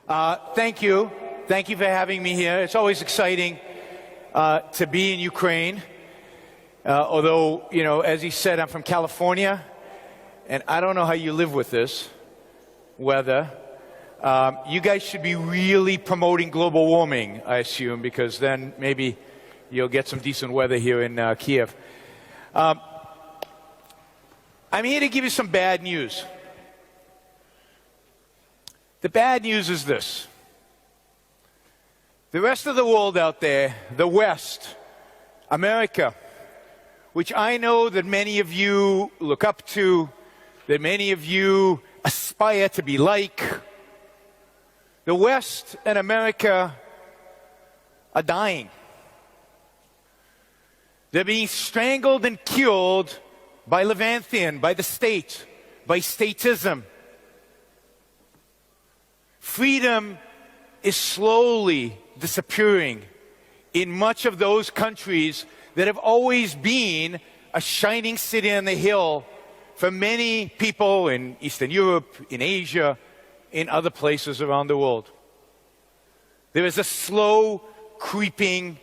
Thank you. Thank you for having me here. It's always exciting to be in Ukraine. Although, you know, as he said, I'm from California, and I don't know how you live with this weather. You guys should be really promoting global warming, I assume, because then maybe you'll get some decent weather here in Kiev. I'm here to give you some bad news. The bad news is this. The rest of the world out there, the West, America, which I know that many of you look up to, that many of you aspire to be like, the West and America are dying. They're being strangled and killed by Leviathan, by the state, by statism. Freedom is slowly disappearing in much of those countries that have always been a shining city on the hill for many people in Eastern Europe, in Asia, in other places around the world. There is a slow, creeping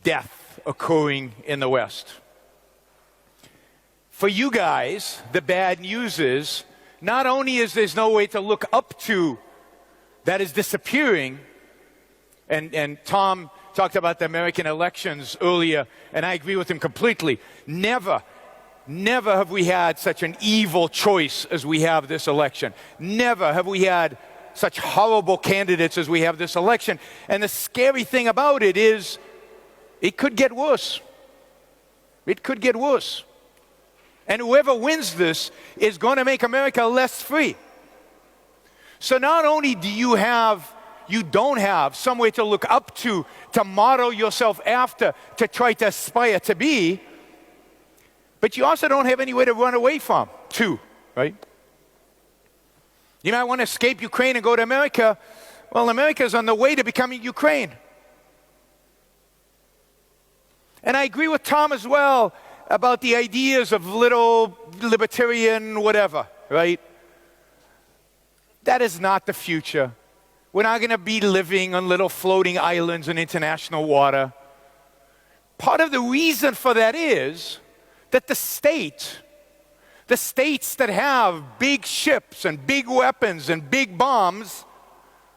death occurring in the West. For you guys, the bad news is, not only is there no way to look up to that is disappearing, and Tom talked about the American elections earlier, and I agree with him completely. Never have we had such an evil choice as we have this election. Never have we had such horrible candidates as we have this election. And the scary thing about it is, it could get worse. It could get worse. And whoever wins this is going to make America less free. So not only do you don't have somewhere to look up to model yourself after, to try to aspire to be, but you also don't have anywhere to run away from, too, right? You might want to escape Ukraine and go to America. Well, America's on the way to becoming Ukraine. And I agree with Tom as well about the ideas of little libertarian whatever, right? That is not the future. We're not going to be living on little floating islands in international water. Part of the reason for that is that the states that have big ships and big weapons and big bombs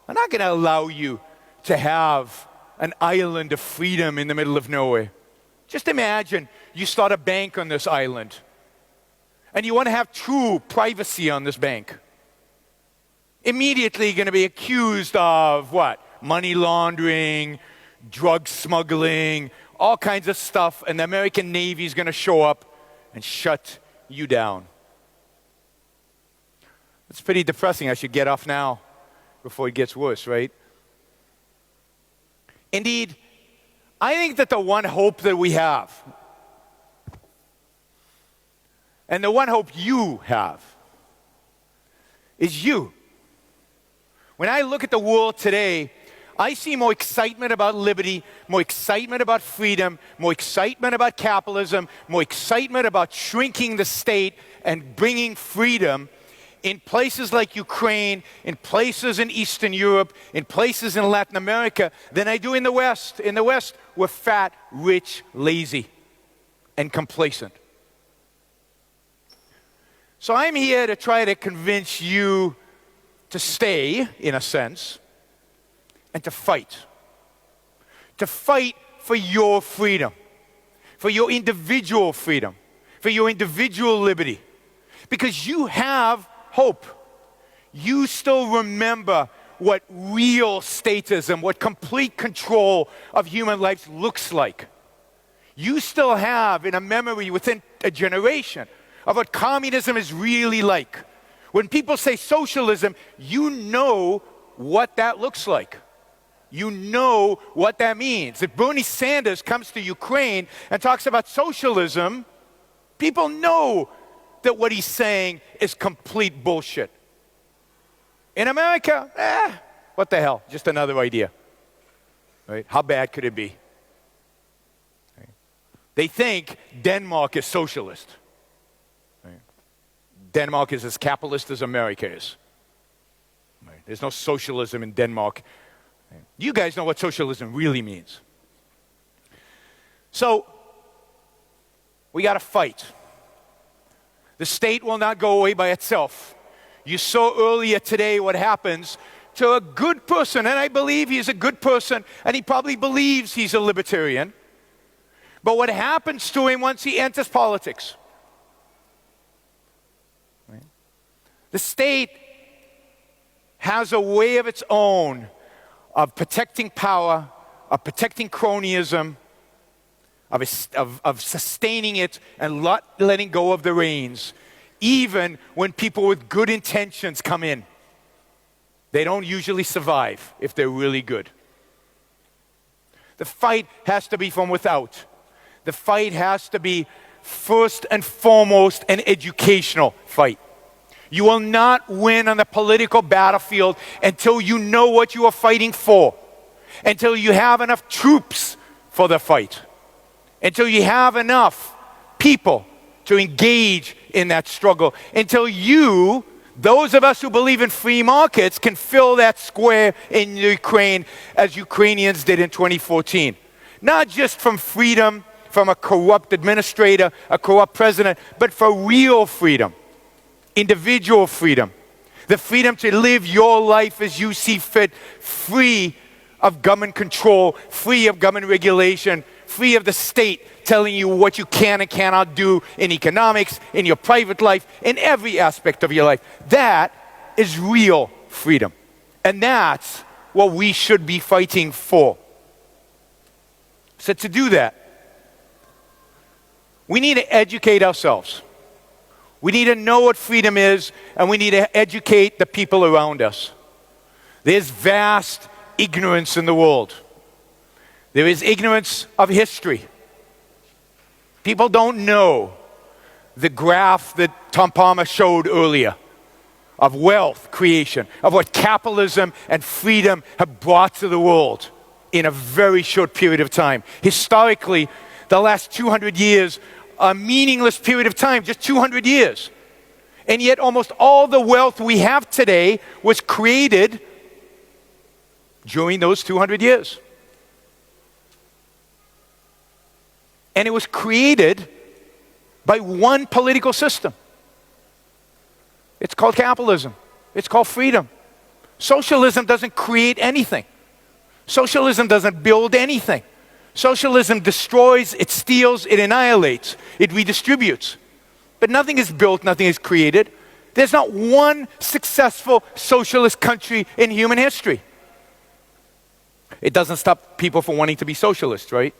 are not going to allow you to have an island of freedom in the middle of nowhere. Just imagine you start a bank on this island and you want to have true privacy on this bank. Immediately you're going to be accused of what? Money laundering, drug smuggling, all kinds of stuff, and the American Navy is going to show up and shut you down. It's pretty depressing. I should get off now before it gets worse, right? Indeed, I think that the one hope that we have, and the one hope you have, is you. When I look at the world today, I see more excitement about liberty, more excitement about freedom, more excitement about capitalism, more excitement about shrinking the state and bringing freedom in places like Ukraine, in places in Eastern Europe, in places in Latin America than I do in the West. In the West, we're fat, rich, lazy, and complacent. So I'm here to try to convince you to stay, in a sense, and to fight. To fight for your freedom, for your individual freedom, for your individual liberty. Because you have hope. You still remember what real statism, what complete control of human life looks like. You still have in a memory within a generation of what communism is really like. When people say socialism, you know what that looks like. You know what that means. If Bernie Sanders comes to Ukraine and talks about socialism, people know that what he's saying is complete bullshit. In America, what the hell? Just another idea. Right? How bad could it be? Right? They think Denmark is socialist. Right? Denmark is as capitalist as America is. Right? There's no socialism in Denmark. You guys know what socialism really means. So, we got to fight. The state will not go away by itself. You saw earlier today what happens to a good person, and I believe he's a good person, and he probably believes he's a libertarian. But what happens to him once he enters politics? Right? The state has a way of its own of protecting power, of protecting cronyism, of sustaining it and not letting go of the reins, even when people with good intentions come in. They don't usually survive if they're really good. The fight has to be from without. The fight has to be first and foremost an educational fight. You will not win on the political battlefield until you know what you are fighting for, until you have enough troops for the fight, until you have enough people to engage in that struggle, until you, those of us who believe in free markets, can fill that square in Ukraine as Ukrainians did in 2014. Not just from freedom from a corrupt administrator, a corrupt president, but for real freedom. Individual freedom, the freedom to live your life as you see fit, free of government control, free of government regulation, free of the state telling you what you can and cannot do in economics, in your private life, in every aspect of your life. That is real freedom. And that's what we should be fighting for. So to do that, we need to educate ourselves. We need to know what freedom is, and we need to educate the people around us. There's vast ignorance in the world. There is ignorance of history. People don't know the graph that Tom Palmer showed earlier of wealth creation, of what capitalism and freedom have brought to the world in a very short period of time. Historically, the last 200 years, a meaningless period of time, just 200 years. And yet almost all the wealth we have today was created during those 200 years. And it was created by one political system. It's called capitalism. It's called freedom. Socialism doesn't create anything. Socialism doesn't build anything. Socialism destroys, it steals, it annihilates, it redistributes. But nothing is built, nothing is created. There's not one successful socialist country in human history. It doesn't stop people from wanting to be socialists, right?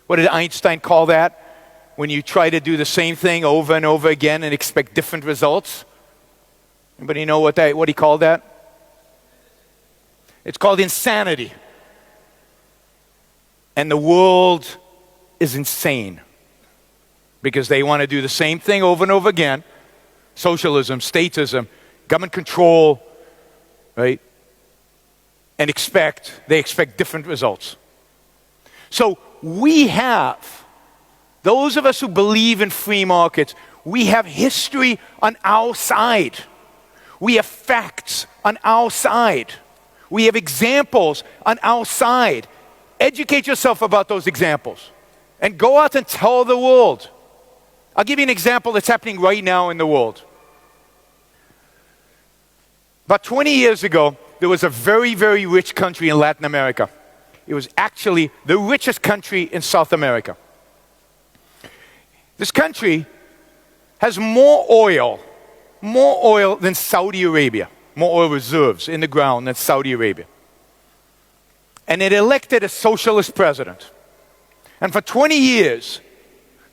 What did Einstein call that? When you try to do the same thing over and over again and expect different results? Anybody know what he called that? It's called insanity. And the world is insane because they want to do the same thing over and over again. Socialism, statism, government control, right? And they expect different results. So we have, those of us who believe in free markets, we have history on our side. We have facts on our side. We have examples on our side. Educate yourself about those examples and go out and tell the world. I'll give you an example that's happening right now in the world. About 20 years ago, there was a very, very rich country in Latin America. It was actually the richest country in South America. This country has more oil than Saudi Arabia, more oil reserves in the ground than Saudi Arabia. And it elected a socialist president. And for 20 years,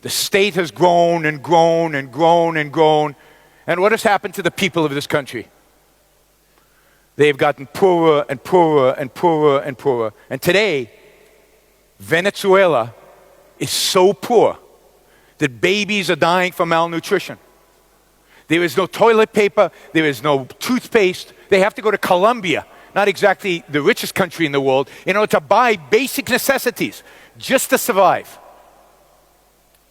the state has grown and grown and grown and grown. And what has happened to the people of this country? They've gotten poorer and poorer and poorer and poorer. And today, Venezuela is so poor that babies are dying from malnutrition. There is no toilet paper. There is no toothpaste. They have to go to Colombia, not exactly the richest country in the world, in order to buy basic necessities just to survive.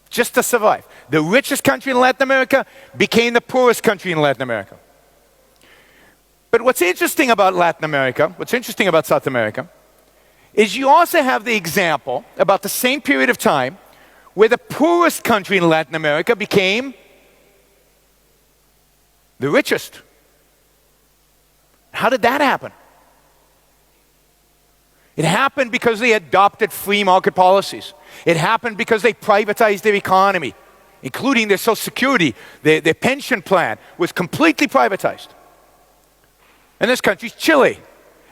Just to survive. The richest country in Latin America became the poorest country in Latin America. But what's interesting about Latin America, what's interesting about South America, is you also have the example about the same period of time where the poorest country in Latin America became the richest. How did that happen? It happened because they adopted free market policies. It happened because they privatized their economy, including their Social Security. Their pension plan was completely privatized. And this country's Chile.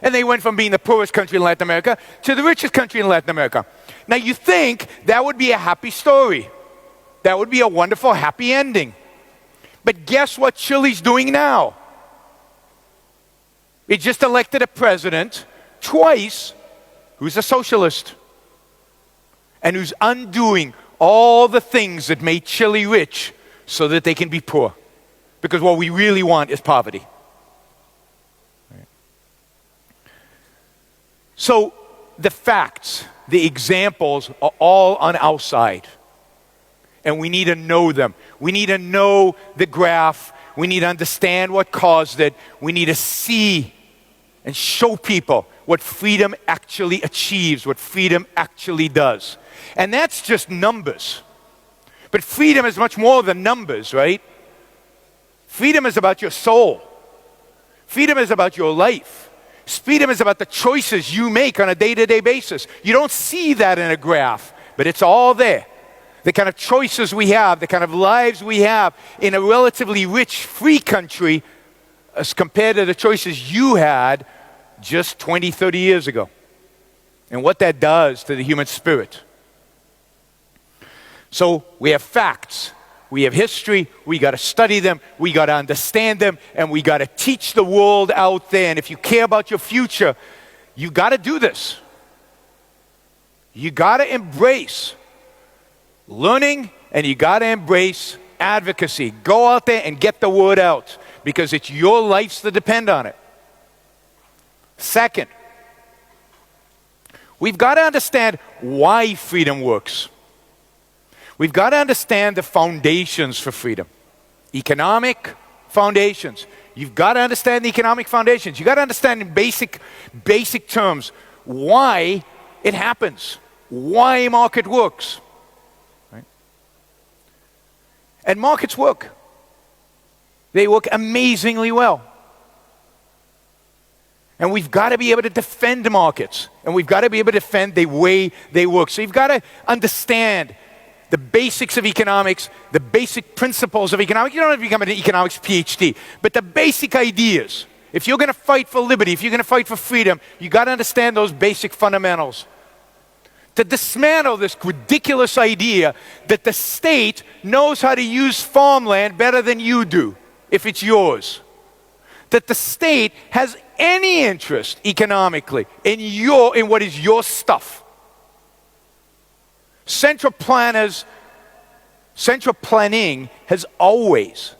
And they went from being the poorest country in Latin America to the richest country in Latin America. Now you think that would be a happy story. That would be a wonderful, happy ending. But guess what Chile's doing now? It just elected a president twice who's a socialist and who's undoing all the things that made Chile rich so that they can be poor. Because what we really want is poverty. So the facts, the examples are all on our side. And we need to know them. We need to know the graph. We need to understand what caused it. We need to see and show people what freedom actually achieves, what freedom actually does. And that's just numbers. But freedom is much more than numbers, right? Freedom is about your soul. Freedom is about your life. Freedom is about the choices you make on a day-to-day basis. You don't see that in a graph, but it's all there. The kind of choices we have, the kind of lives we have in a relatively rich, free country as compared to the choices you had just 20, 30 years ago. And what that does to the human spirit. So we have facts. We have history, we got to study them, we got to understand them, and we got to teach the world out there. And if you care about your future, you got to do this. You got to embrace learning, and you got to embrace advocacy. Go out there and get the word out, because it's your lives that depend on it. Second, we've got to understand why freedom works. We've got to understand the foundations for freedom. Economic foundations. You've got to understand the economic foundations. You've got to understand in basic terms why it happens, why a market works. Right? And markets work. They work amazingly well. And we've got to be able to defend markets. And we've got to be able to defend the way they work. So you've got to understand the basics of economics, the basic principles of economics. You don't have to become an economics PhD, but the basic ideas. If you're going to fight for liberty, if you're going to fight for freedom, you got to understand those basic fundamentals. To dismantle this ridiculous idea that the state knows how to use farmland better than you do, if it's yours. That the state has any interest economically in what is your stuff. Central planning has always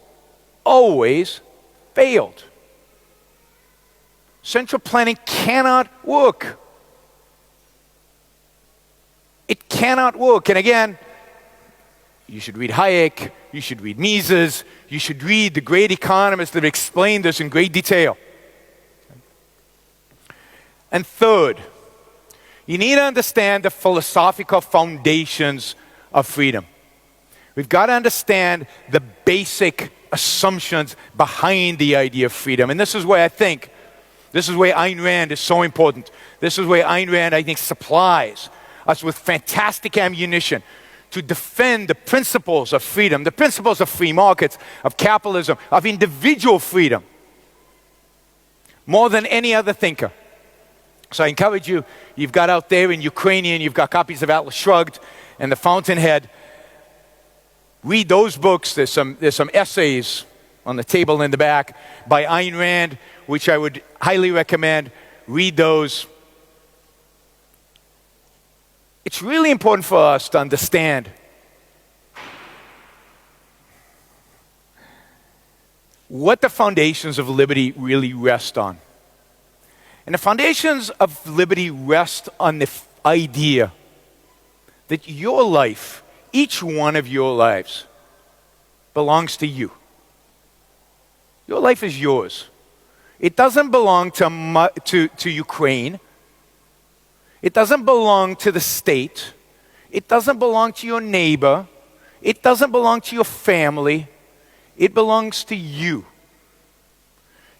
failed. Central planning cannot work. It cannot work. And again, you should read Hayek, you should read Mises, you should read the great economists that have explained this in great detail. And third, you need to understand the philosophical foundations of freedom. We've got to understand the basic assumptions behind the idea of freedom. And this is where Ayn Rand is so important. This is where Ayn Rand, I think, supplies us with fantastic ammunition to defend the principles of freedom, the principles of free markets, of capitalism, of individual freedom, more than any other thinker. So I encourage you, you've got out there in Ukrainian, you've got copies of Atlas Shrugged and The Fountainhead. Read those books. There's some essays on the table in the back by Ayn Rand, which I would highly recommend. Read those. It's really important for us to understand what the foundations of liberty really rest on. And the foundations of liberty rest on the idea that your life, each one of your lives, belongs to you. Your life is yours. It doesn't belong to Ukraine. It doesn't belong to the state. It doesn't belong to your neighbor. It doesn't belong to your family. It belongs to you.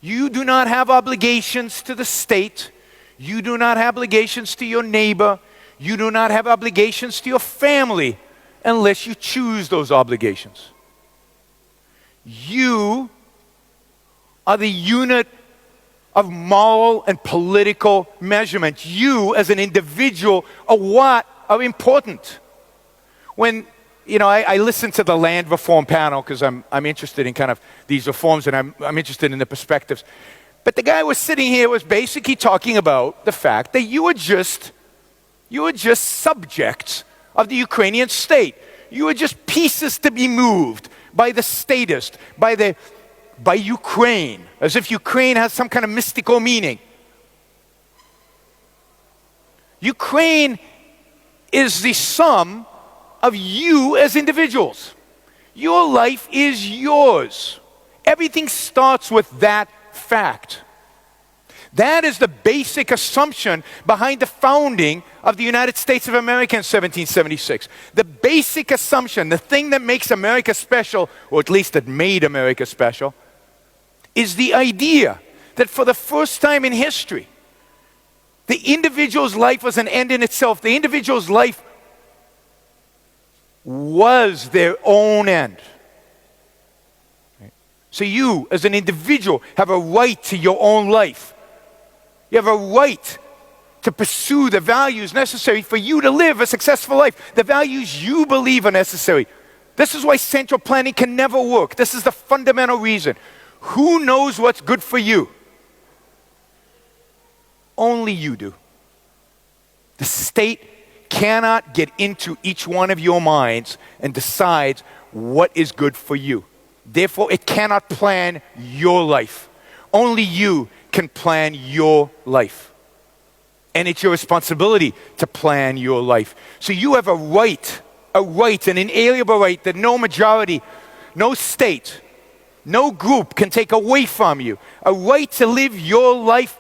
You do not have obligations to the state. You do not have obligations to your neighbor. You do not have obligations to your family unless you choose those obligations. You are the unit of moral and political measurement. You as an individual are what are important. When, I listen to the land reform panel because I'm interested in kind of these reforms, and I'm interested in the perspectives. But the guy who was sitting here was basically talking about the fact that you are just subjects of the Ukrainian state. You are just pieces to be moved by the statist, by Ukraine, as if Ukraine has some kind of mystical meaning. Ukraine is the sum of you as individuals. Your life is yours. Everything starts with that fact. That is the basic assumption behind the founding of the United States of America in 1776. The basic assumption, the thing that makes America special, or at least that made America special, is the idea that for the first time in history, the individual's life was an end in itself. The individual's life was their own end. So you, as an individual, have a right to your own life. You have a right to pursue the values necessary for you to live a successful life, the values you believe are necessary. This is why central planning can never work. This is the fundamental reason. Who knows what's good for you? Only you do. The state cannot get into each one of your minds and decide what is good for you. Therefore, it cannot plan your life. Only you can plan your life. And it's your responsibility to plan your life. So you have a right, an inalienable right that no majority, no state, no group can take away from you. A right to live your life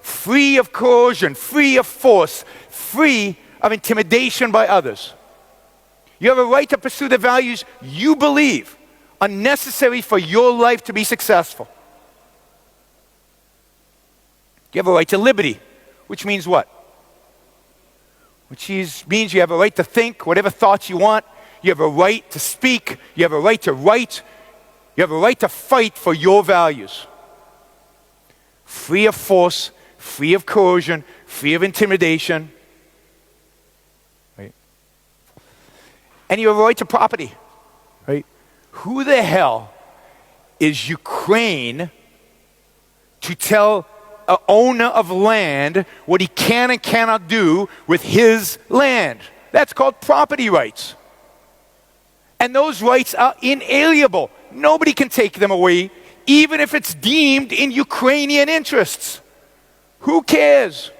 free of coercion, free of force, free of intimidation by others. You have a right to pursue the values you believe are necessary for your life to be successful. You have a right to liberty, which means what? Means you have a right to think whatever thoughts you want. You have a right to speak. You have a right to write. You have a right to fight for your values. Free of force, free of coercion, free of intimidation. Right? And you have a right to property. Right? Who the hell is Ukraine to tell an owner of land what he can and cannot do with his land? That's called property rights. And those rights are inalienable. Nobody can take them away, even if it's deemed in Ukrainian interests. Who cares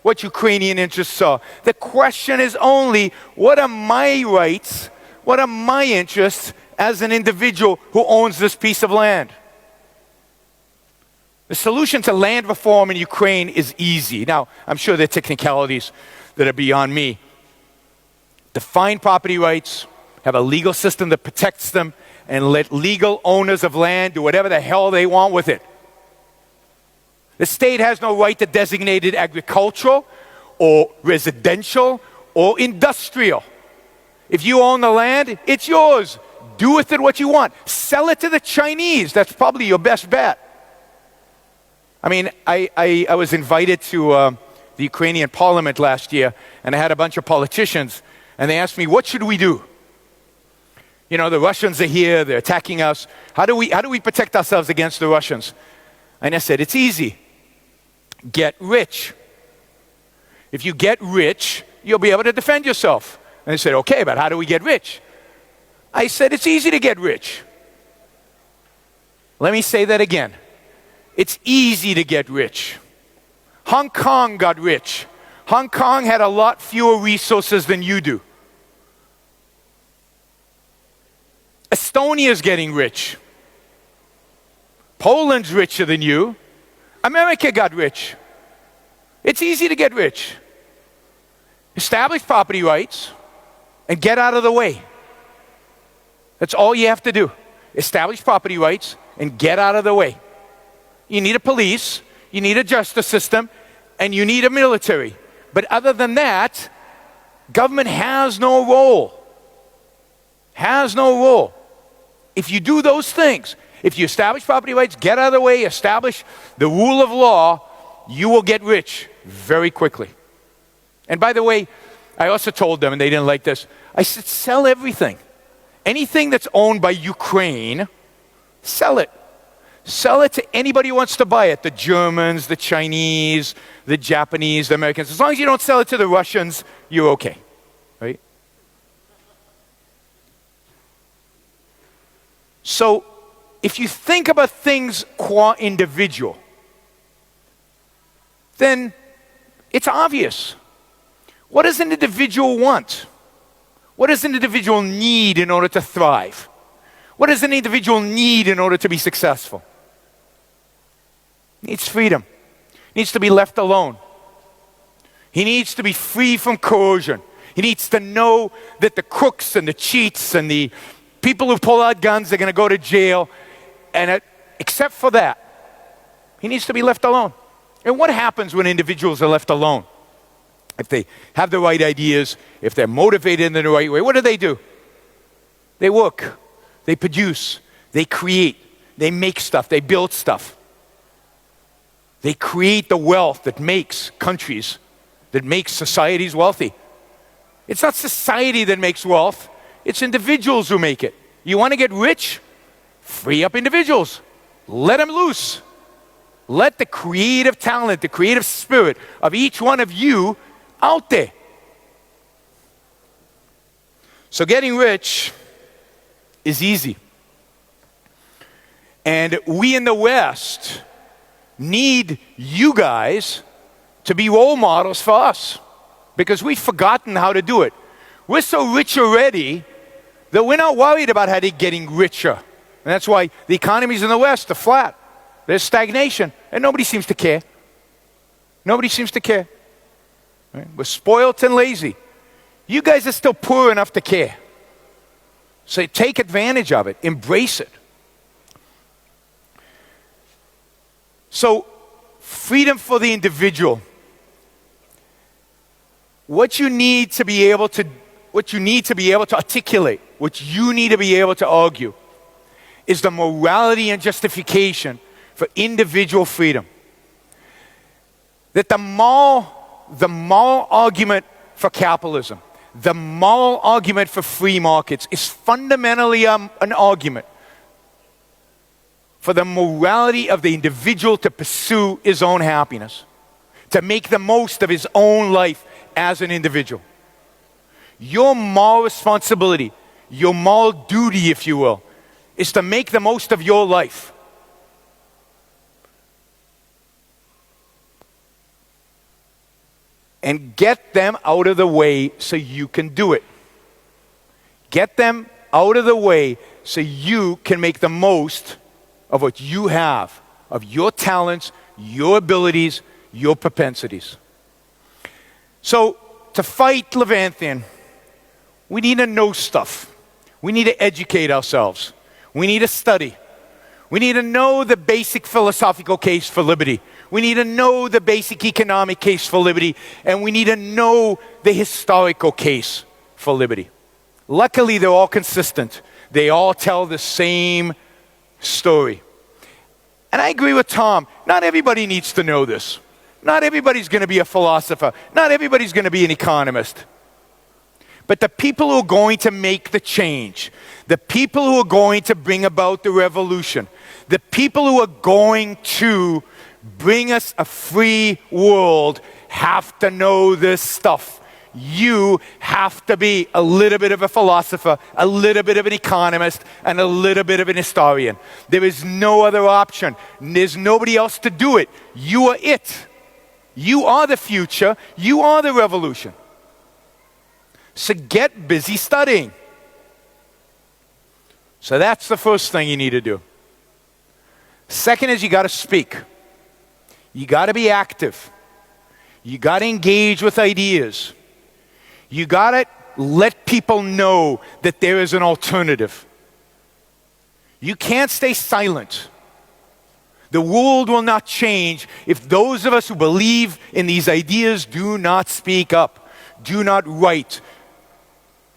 what Ukrainian interests are? The question is only, what are my rights? What are my interests as an individual who owns this piece of land? The solution to land reform in Ukraine is easy. Now, I'm sure there are technicalities that are beyond me. Define property rights, have a legal system that protects them, and let legal owners of land do whatever the hell they want with it. The state has no right to designate it agricultural or residential or industrial. If you own the land, it's yours. Do with it what you want. Sell it to the Chinese. That's probably your best bet. I mean, I was invited to the Ukrainian parliament last year, and I had a bunch of politicians, and they asked me, what should we do? You know, the Russians are here, they're attacking us. How do we protect ourselves against the Russians? And I said, it's easy. Get rich. If you get rich, you'll be able to defend yourself. And they said, okay, but how do we get rich? I said, it's easy to get rich. Let me say that again. It's easy to get rich. Hong Kong got rich. Hong Kong had a lot fewer resources than you do. Estonia's getting rich. Poland's richer than you. America got rich. It's easy to get rich. Establish property rights and get out of the way. That's all you have to do. Establish property rights and get out of the way. You need a police, you need a justice system, and you need a military. But other than that, government has no role. Has no role. If you do those things, if you establish property rights, get out of the way, establish the rule of law, you will get rich very quickly. And by the way, I also told them, and they didn't like this, I said, sell everything. Anything that's owned by Ukraine, sell it. Sell it to anybody who wants to buy it. The Germans, the Chinese, the Japanese, the Americans. As long as you don't sell it to the Russians, you're okay, right? So, if you think about things qua individual, then it's obvious. What does an individual want? What does an individual need in order to thrive? What does an individual need in order to be successful? He needs freedom. He needs to be left alone. He needs to be free from coercion. He needs to know that the crooks and the cheats and the people who pull out guns are going to go to jail. And except for that, he needs to be left alone. And what happens when individuals are left alone? If they have the right ideas, if they're motivated in the right way, what do? They work, they produce, they create, they make stuff, they build stuff. They create the wealth that makes countries, that makes societies wealthy. It's not society that makes wealth, it's individuals who make it. You want to get rich? Free up individuals. Let them loose. Let the creative talent, the creative spirit of each one of you out there. So getting rich is easy. And we in the West need you guys to be role models for us because we've forgotten how to do it. We're so rich already that we're not worried about how they're getting richer. And that's why the economies in the West are flat. There's stagnation, and nobody seems to care. Nobody seems to care. Right? We're spoiled and lazy. You guys are still poor enough to care. So take advantage of it. Embrace it. So, freedom for the individual. What you need to be able to articulate, what you need to be able to argue, is the morality and justification for individual freedom. That the moral argument for capitalism, the moral argument for free markets is fundamentally an argument for the morality of the individual to pursue his own happiness, to make the most of his own life as an individual. Your moral responsibility, your moral duty, if you will, is to make the most of your life. And get them out of the way so you can do it. Get them out of the way so you can make the most of what you have, of your talents, your abilities, your propensities. So, to fight Leviathan, we need to know stuff. We need to educate ourselves. We need to study. We need to know the basic philosophical case for liberty. We need to know the basic economic case for liberty. And we need to know the historical case for liberty. Luckily, they're all consistent. They all tell the same story. And I agree with Tom. Not everybody needs to know this. Not everybody's going to be a philosopher. Not everybody's going to be an economist. But the people who are going to make the change, the people who are going to bring about the revolution, the people who are going to bring us a free world have to know this stuff. You have to be a little bit of a philosopher, a little bit of an economist, and a little bit of an historian. There is no other option. There's nobody else to do it. You are it. You are the future. You are the revolution. So get busy studying. So that's the first thing you need to do. Second is you got to speak. You got to be active. You got to engage with ideas. You got to let people know that there is an alternative. You can't stay silent. The world will not change if those of us who believe in these ideas do not speak up, do not write.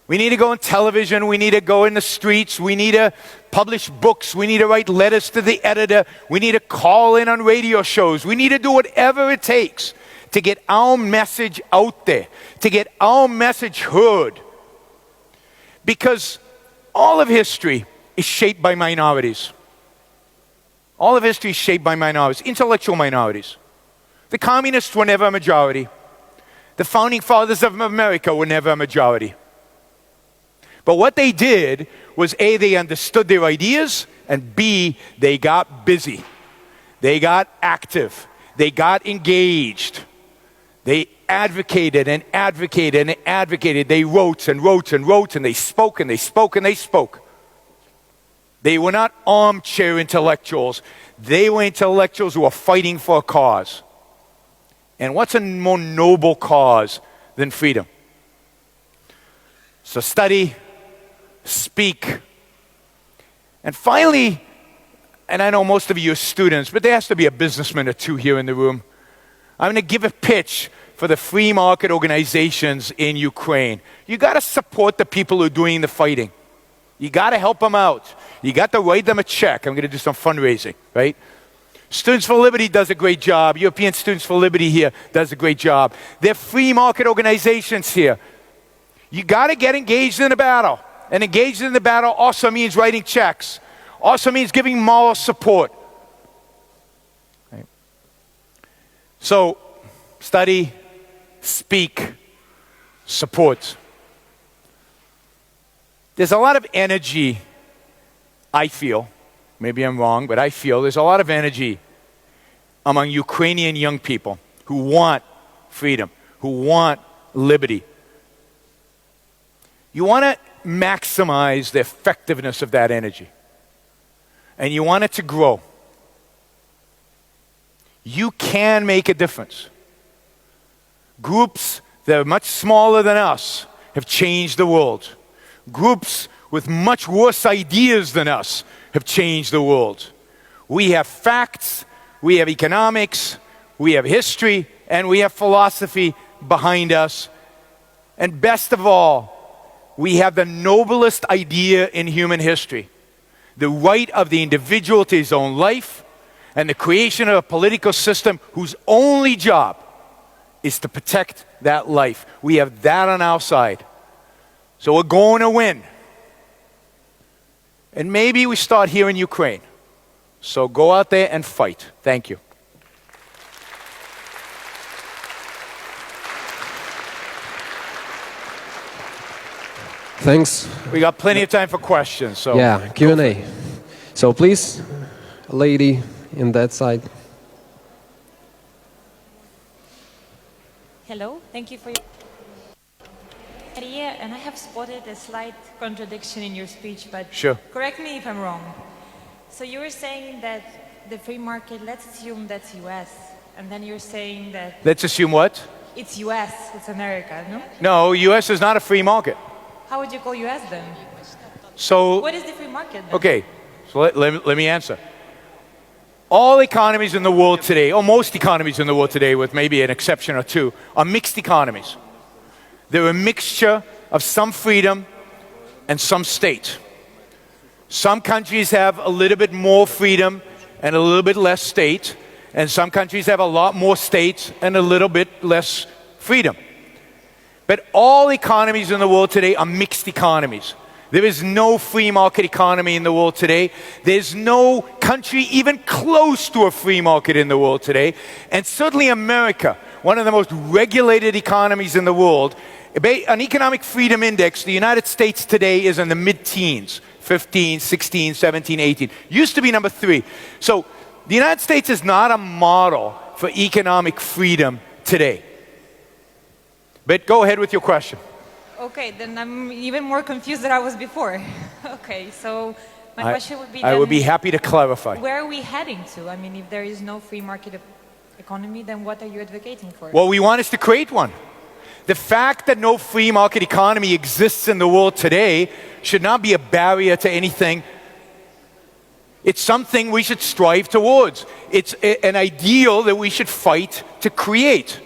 We need to go on television, we need to go in the streets, we need to publish books, we need to write letters to the editor, we need to call in on radio shows, we need to do whatever it takes to get our message out there, to get our message heard. Because all of history is shaped by minorities. All of history is shaped by minorities, intellectual minorities. The communists were never a majority. The founding fathers of America were never a majority. But what they did was A, they understood their ideas, and B, they got busy. They got active. They got engaged. They advocated and advocated and advocated. They wrote and wrote and wrote, and they spoke and they spoke and they spoke. They were not armchair intellectuals. They were intellectuals who were fighting for a cause. And what's a more noble cause than freedom? So study, speak. And finally, and I know most of you are students, but there has to be a businessman or two here in the room. I'm going to give a pitch for the free market organizations in Ukraine. You got to support the people who are doing the fighting. You got to help them out. You got to write them a check. I'm going to do some fundraising, right? Students for Liberty does a great job. European Students for Liberty here does a great job. They're free market organizations here. You got to get engaged in the battle. And engaged in the battle also means writing checks. Also means giving moral support. Right? So, study, speak, support. There's a lot of energy, I feel, maybe I'm wrong, but I feel there's a lot of energy among Ukrainian young people who want freedom, who want liberty. You want to maximize the effectiveness of that energy, and you want it to grow. You can make a difference. Groups that are much smaller than us have changed the world. Groups with much worse ideas than us have changed the world. We have facts, we have economics, we have history, and we have philosophy behind us. And best of all, we have the noblest idea in human history, the right of the individual to his own life, and the creation of a political system whose only job is to protect that life. We have that on our side. So we're going to win. And maybe we start here in Ukraine. So go out there and fight. Thank you. Thanks. We got plenty of time for questions. So yeah, Q&A. So please, a lady in that side. Hello, thank you for your idea, and I have spotted a slight contradiction in your speech, but sure. Correct me if I'm wrong. So you were saying that the free market, let's assume that's US, and then you're saying that... Let's assume what? It's US, it's America, no? No, US is not a free market. How would you call US then? So... What is the free market then? Okay, so let me answer. All economies in the world today, or most economies in the world today, with maybe an exception or two, are mixed economies. They're a mixture of some freedom and some state. Some countries have a little bit more freedom and a little bit less state, and some countries have a lot more state and a little bit less freedom. But all economies in the world today are mixed economies. There is no free market economy in the world today. There's no country even close to a free market in the world today. And certainly America, one of the most regulated economies in the world, an economic freedom index, the United States today is in the mid-teens, 15, 16, 17, 18. Used to be number 3. So the United States is not a model for economic freedom today. But go ahead with your question. Okay, then I'm even more confused than I was before. Okay, so my question would be I would be happy to clarify. Where are we heading to? I mean, if there is no free market economy, then what are you advocating for? Well, we want us to create one. The fact that no free market economy exists in the world today should not be a barrier to anything. It's something we should strive towards. It's an ideal that we should fight to create,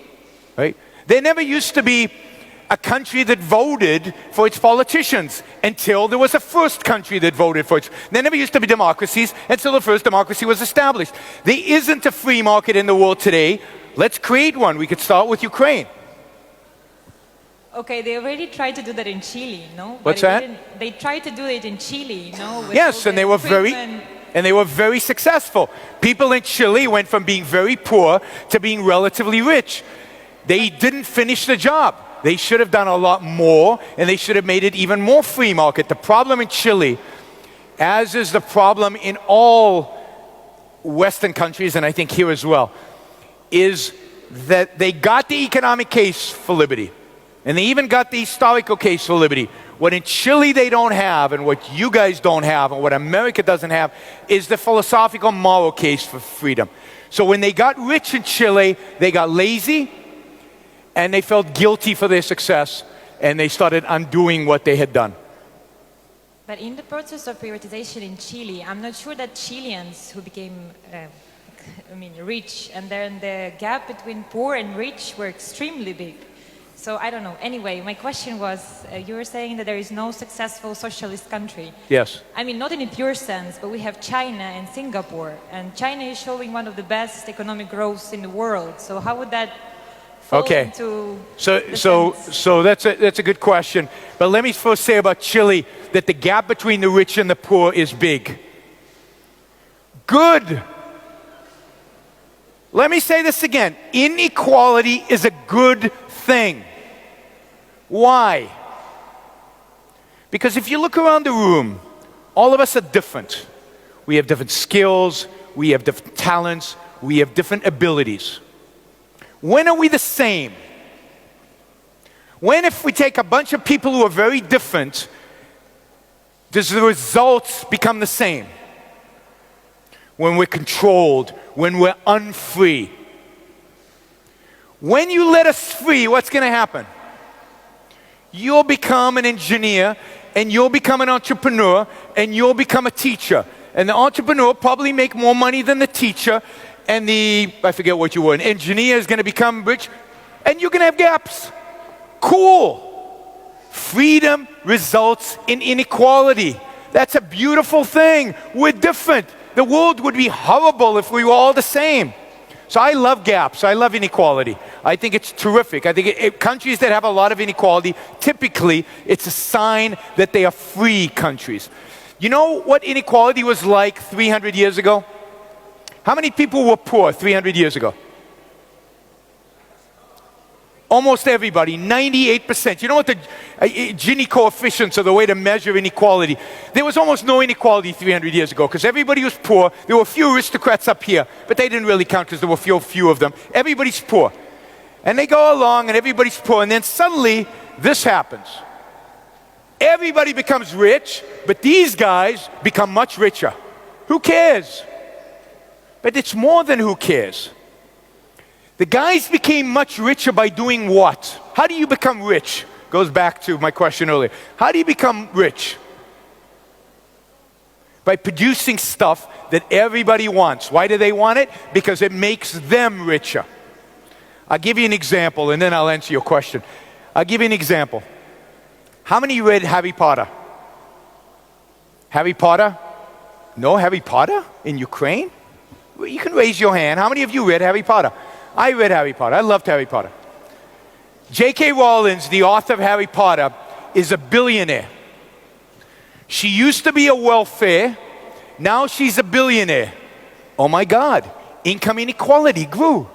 right? There never used to be a country that voted for its politicians until there was a first country that voted for it. There never used to be democracies until the first democracy was established. There isn't a free market in the world today. Let's create one. We could start with Ukraine. Okay, they already tried to do that in Chile, no? What's that? They tried to do it in Chile, no? Yes, and they were very successful. People in Chile went from being very poor to being relatively rich. They didn't finish the job. They should have done a lot more, and they should have made it even more free market. The problem in Chile, as is the problem in all Western countries, and I think here as well, is that they got the economic case for liberty, and they even got the historical case for liberty. What in Chile they don't have, and what you guys don't have, and what America doesn't have, is the philosophical moral case for freedom. So when they got rich in Chile, they got lazy, and they felt guilty for their success, and they started undoing what they had done. But in the process of privatization in Chile, I'm not sure that Chileans who became, rich, and then the gap between poor and rich were extremely big. So I don't know. Anyway, my question was, you were saying that there is no successful socialist country. Yes. I mean, not in a pure sense, but we have China and Singapore, and China is showing one of the best economic growths in the world. So how would that fall into So that's a good question. But let me first say about Chile that the gap between the rich and the poor is big. Good. Let me say this again. Inequality is a good thing. Why? Because if you look around the room, all of us are different. We have different skills, we have different talents, we have different abilities. When are we the same? When, if we take a bunch of people who are very different, does the results become the same? When we're controlled, when we're unfree. When you let us free, what's going to happen? You'll become an engineer, and you'll become an entrepreneur, and you'll become a teacher. And the entrepreneur will probably make more money than the teacher, and I forget what you were, an engineer is going to become rich, and you're going to have gaps. Cool. Freedom results in inequality. That's a beautiful thing. We're different. The world would be horrible if we were all the same. So I love gaps. I love inequality. I think it's terrific. I think countries that have a lot of inequality, typically, it's a sign that they are free countries. You know what inequality was like 300 years ago? How many people were poor 300 years ago? Almost everybody, 98%. You know what the Gini coefficients are the way to measure inequality? There was almost no inequality 300 years ago because everybody was poor. There were a few aristocrats up here, but they didn't really count because there were few of them. Everybody's poor. And they go along and everybody's poor, and then suddenly this happens. Everybody becomes rich, but these guys become much richer. Who cares? But it's more than who cares. The guys became much richer by doing what? How do you become rich? Goes back to my question earlier. How do you become rich? By producing stuff that everybody wants. Why do they want it? Because it makes them richer. I'll give you an example and then I'll answer your question. I'll give you an example. How many read Harry Potter? Harry Potter? No Harry Potter in Ukraine? You can raise your hand. How many of you read Harry Potter? I read Harry Potter. I loved Harry Potter. J.K. Rowling, the author of Harry Potter, is a billionaire. She used to be a welfare. Now she's a billionaire. Oh my God. Income inequality grew.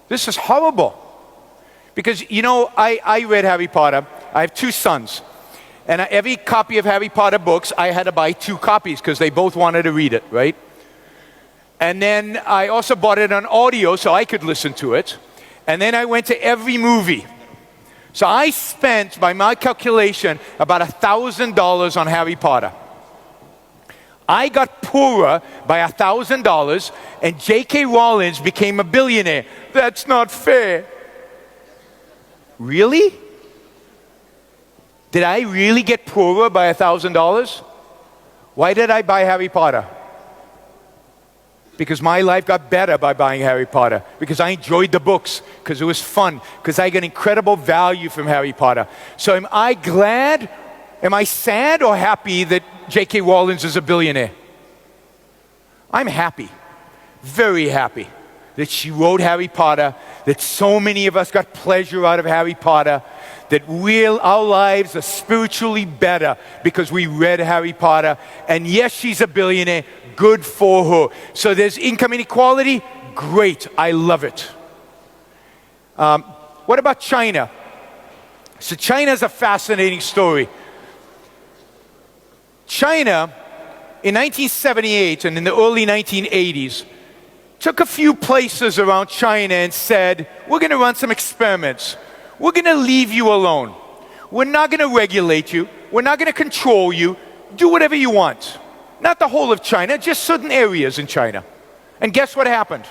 This is horrible. Because, you know, I read Harry Potter. I have 2 sons. And every copy of Harry Potter books, I had to buy 2 copies because they both wanted to read it, right? And then I also bought it on audio so I could listen to it. And then I went to every movie. So I spent, by my calculation, about $1,000 on Harry Potter. I got poorer by $1,000 and J.K. Rowling became a billionaire. That's not fair. Really? Did I really get poorer by $1,000? Why did I buy Harry Potter? Because my life got better by buying Harry Potter. Because I enjoyed the books. Because it was fun. Because I got incredible value from Harry Potter. So am I glad? Am I sad or happy that J.K. Rowling is a billionaire? I'm happy. Very happy that she wrote Harry Potter. That so many of us got pleasure out of Harry Potter. That our lives are spiritually better because we read Harry Potter. And yes, she's a billionaire. Good for her. So there's income inequality. Great. I love it. What about China? So China's a fascinating story. China, in 1978 and in the early 1980s, took a few places around China and said, we're going to run some experiments. We're going to leave you alone. We're not going to regulate you. We're not going to control you. Do whatever you want. Not the whole of China, just certain areas in China. And guess what happened?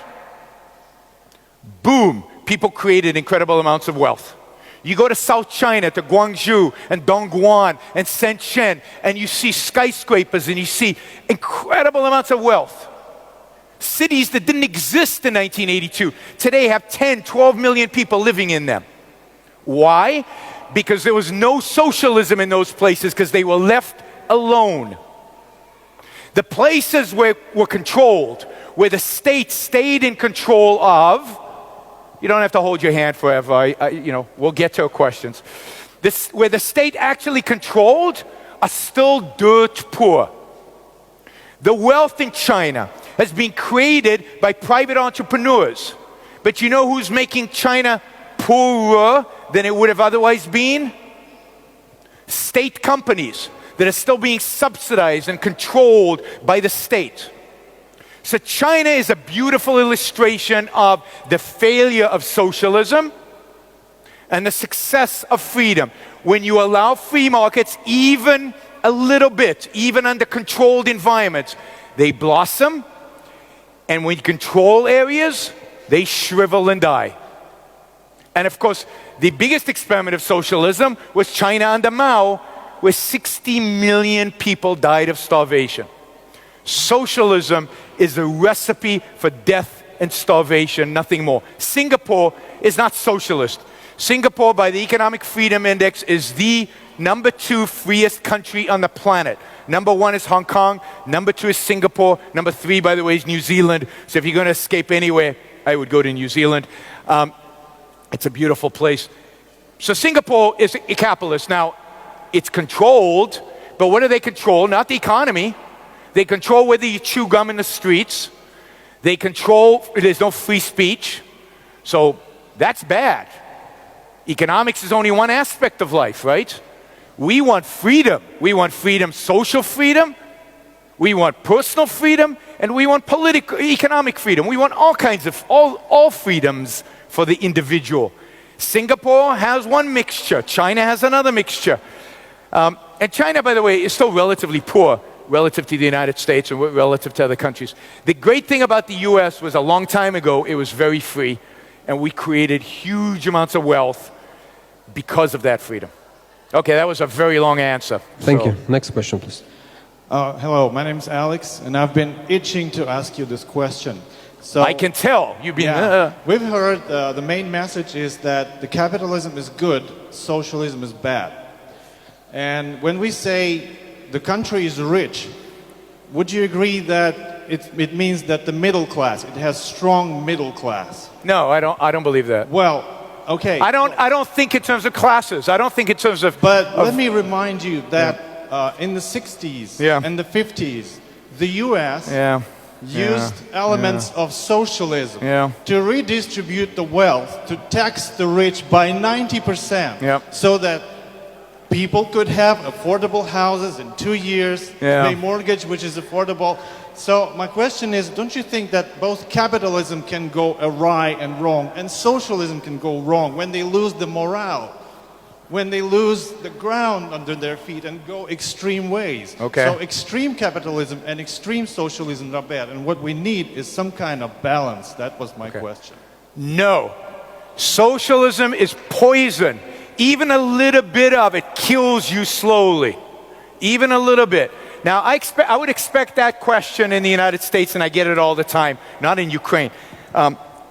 Boom, people created incredible amounts of wealth. You go to South China, to Guangzhou and Dongguan and Shenzhen, and you see skyscrapers and you see incredible amounts of wealth. Cities that didn't exist in 1982 today have 10, 12 million people living in them. Why? Because there was no socialism in those places because they were left alone. The places were controlled, where the state stayed in control of, you don't have to hold your hand forever, we'll get to our questions. Where the state actually controlled are still dirt poor. The wealth in China has been created by private entrepreneurs. But you know who's making China poorer than it would have otherwise been? State companies that are still being subsidized and controlled by the state. So China is a beautiful illustration of the failure of socialism and the success of freedom. When you allow free markets even a little bit, even under controlled environments, they blossom. And when you control areas, they shrivel and die. And of course, the biggest experiment of socialism was China under Mao, where 60 million people died of starvation. Socialism is a recipe for death and starvation, nothing more. Singapore is not socialist. Singapore, by the Economic Freedom Index, is the number 2 freest country on the planet. Number 1 is Hong Kong. Number 2 is Singapore. Number 3, by the way, is New Zealand. So if you're going to escape anywhere, I would go to New Zealand. It's a beautiful place. So Singapore is a capitalist. Now, it's controlled, but what do they control? Not the economy. They control whether you chew gum in the streets. They control, there's no free speech. So that's bad. Economics is only one aspect of life, right? We want freedom. We want freedom, social freedom. We want personal freedom. And we want economic freedom. We want all kinds of, all freedoms for the individual. Singapore has one mixture. China has another mixture. And China, by the way, is still relatively poor relative to the United States and relative to other countries. The great thing about the US was a long time ago, it was very free. And we created huge amounts of wealth because of that freedom. Okay, that was a very long answer. Thank you. Next question, please. Hello, my name is Alex, and I've been itching to ask you this question. So, I can tell. You've been... We've heard the main message is that the capitalism is good, socialism is bad. And when we say the country is rich, would you agree that it means that the middle class, it has strong middle class? No, I don't believe that. Well, okay. I don't think in terms of classes. I don't think in terms of... But let me remind you that in the 60s and the 50s, the US used elements of socialism to redistribute the wealth, to tax the rich by 90%, so that people could have affordable houses in 2 years, pay mortgage which is affordable. So my question is, don't you think that both capitalism can go awry and wrong, and socialism can go wrong when they lose the morale? when they lose the ground under their feet and go extreme ways. Okay. So extreme capitalism and extreme socialism are bad, and what we need is some kind of balance. That was my question. No. Socialism is poison. Even a little bit of it kills you slowly. Even a little bit. Now, I would expect that question in the United States, and I get it all the time, not in Ukraine,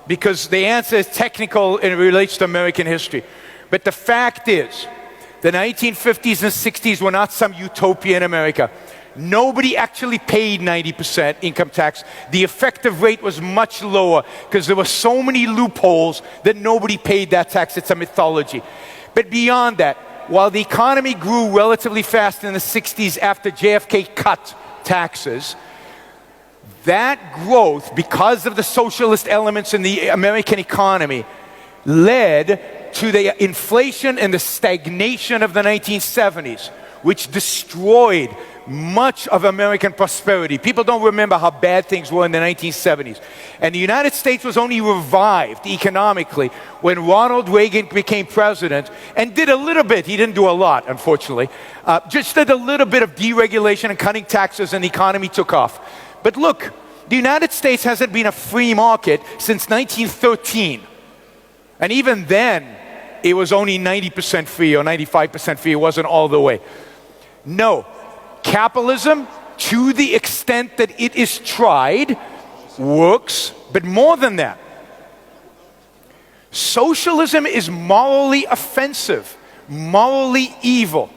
because the answer is technical and it relates to American history. But the fact is, the 1950s and 60s were not some utopia in America. Nobody actually paid 90% income tax. The effective rate was much lower because there were so many loopholes that nobody paid that tax. It's a mythology. But beyond that, while the economy grew relatively fast in the 60s after JFK cut taxes, that growth, because of the socialist elements in the American economy, led to the inflation and the stagnation of the 1970s, which destroyed much of American prosperity. People don't remember how bad things were in the 1970s. And the United States was only revived economically when Ronald Reagan became president and did a little bit, he didn't do a lot, unfortunately, just did a little bit of deregulation and cutting taxes, and the economy took off. But look, the United States hasn't been a free market since 1913. And even then, it was only 90% free or 95% free. It wasn't all the way. No. Capitalism, to the extent that it is tried, works, but more than that. Socialism is morally offensive, morally evil,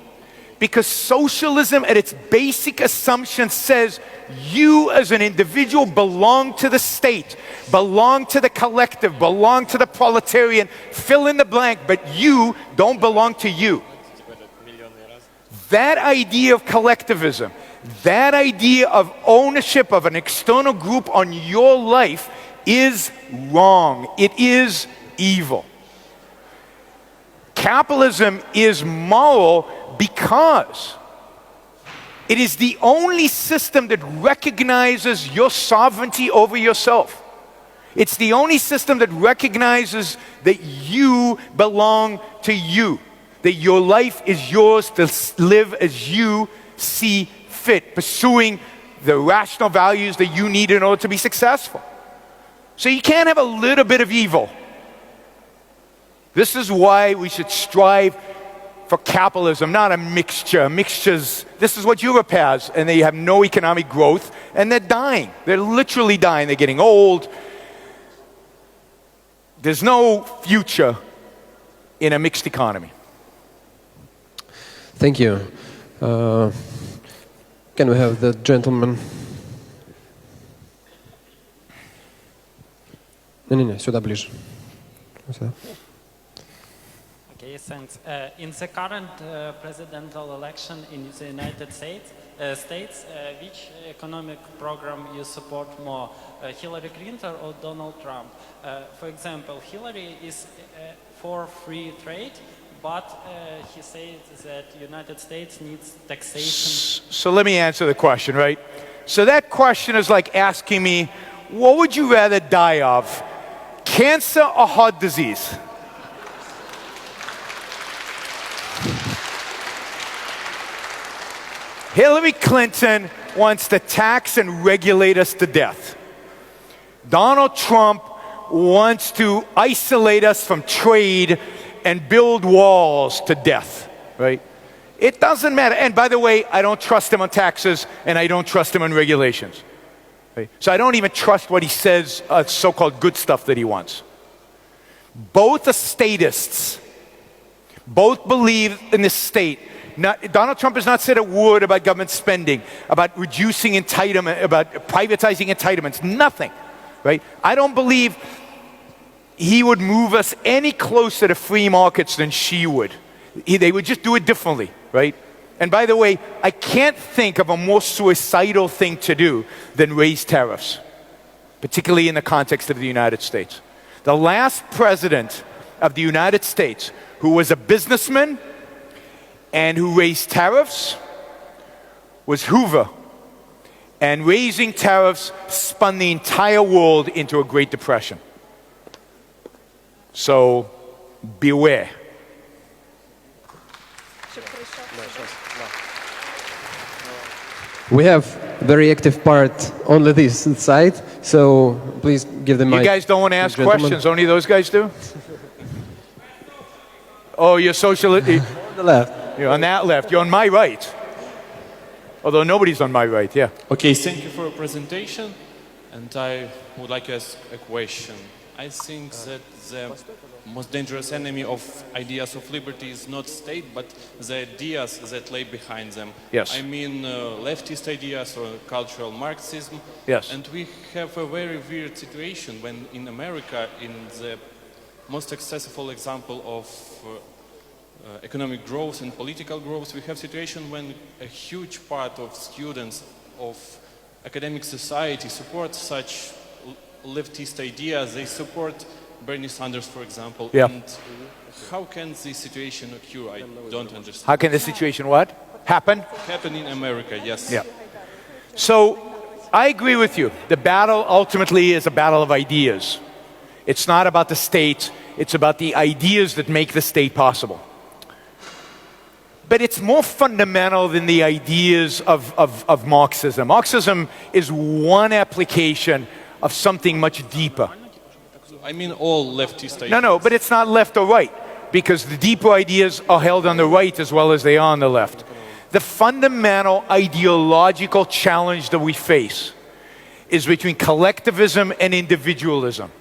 because socialism at its basic assumption says you as an individual belong to the state, belong to the collective, belong to the proletarian, fill in the blank, but you don't belong to you. That idea of collectivism, that idea of ownership of an external group on your life is wrong. It is evil. Capitalism is moral because it is the only system that recognizes your sovereignty over yourself. It's the only system that recognizes that you belong to you, that your life is yours to live as you see fit, pursuing the rational values that you need in order to be successful. So you can't have a little bit of evil. This is why we should strive for capitalism, not a mixture. Mixtures, this is what Europe has, and they have no economic growth, and they're dying. They're literally dying. They're getting old. There's no future in a mixed economy. Thank you. Can we have the gentleman? Не, сюда ближе. Сюда. Okay, thanks. In the current presidential election in the United States, which economic program you support more, Hillary Clinton or Donald Trump? For example, Hillary is for free trade, but he says that United States needs taxation. So let me answer the question, right? So that question is like asking me, what would you rather die of? Cancer or heart disease? Hillary Clinton wants to tax and regulate us to death. Donald Trump wants to isolate us from trade and build walls to death, right? It doesn't matter. And by the way, I don't trust him on taxes, and I don't trust him on regulations. Right? So I don't even trust what he says, so-called good stuff that he wants. Both are statists. Both believe in the state. Donald Trump has not said a word about government spending, about reducing entitlement, about privatizing entitlements, nothing, right? I don't believe he would move us any closer to free markets than she would. They would just do it differently, right? And by the way, I can't think of a more suicidal thing to do than raise tariffs, particularly in the context of the United States. The last president of the United States who was a businessman and who raised tariffs was Hoover. And raising tariffs spun the entire world into a Great Depression. So, beware. We have very active part on this side, so please give them. You guys don't want to ask questions, only those guys do? Oh, you're socialist. On the left. You're on that left. You're on my right. Although nobody's on my right, yeah. Okay, thank you for your presentation. And I would like to ask a question. I think that the most dangerous enemy of ideas of liberty is not state, but the ideas that lay behind them. Yes. I mean leftist ideas or cultural Marxism. Yes. And we have a very weird situation when in America, in the most successful example of economic growth and political growth, we have a situation when a huge part of students of academic society support such leftist ideas. They support Bernie Sanders, for example. Yeah. And how can this situation occur? I don't understand. How can this situation what? Happen? Happen in America, yes. Yeah. So, I agree with you. The battle ultimately is a battle of ideas. It's not about the state, it's about the ideas that make the state possible. But it's more fundamental than the ideas of Marxism. Marxism is one application of something much deeper. I mean all leftist ideas. No, but it's not left or right, because the deeper ideas are held on the right as well as they are on the left. The fundamental ideological challenge that we face is between collectivism and individualism.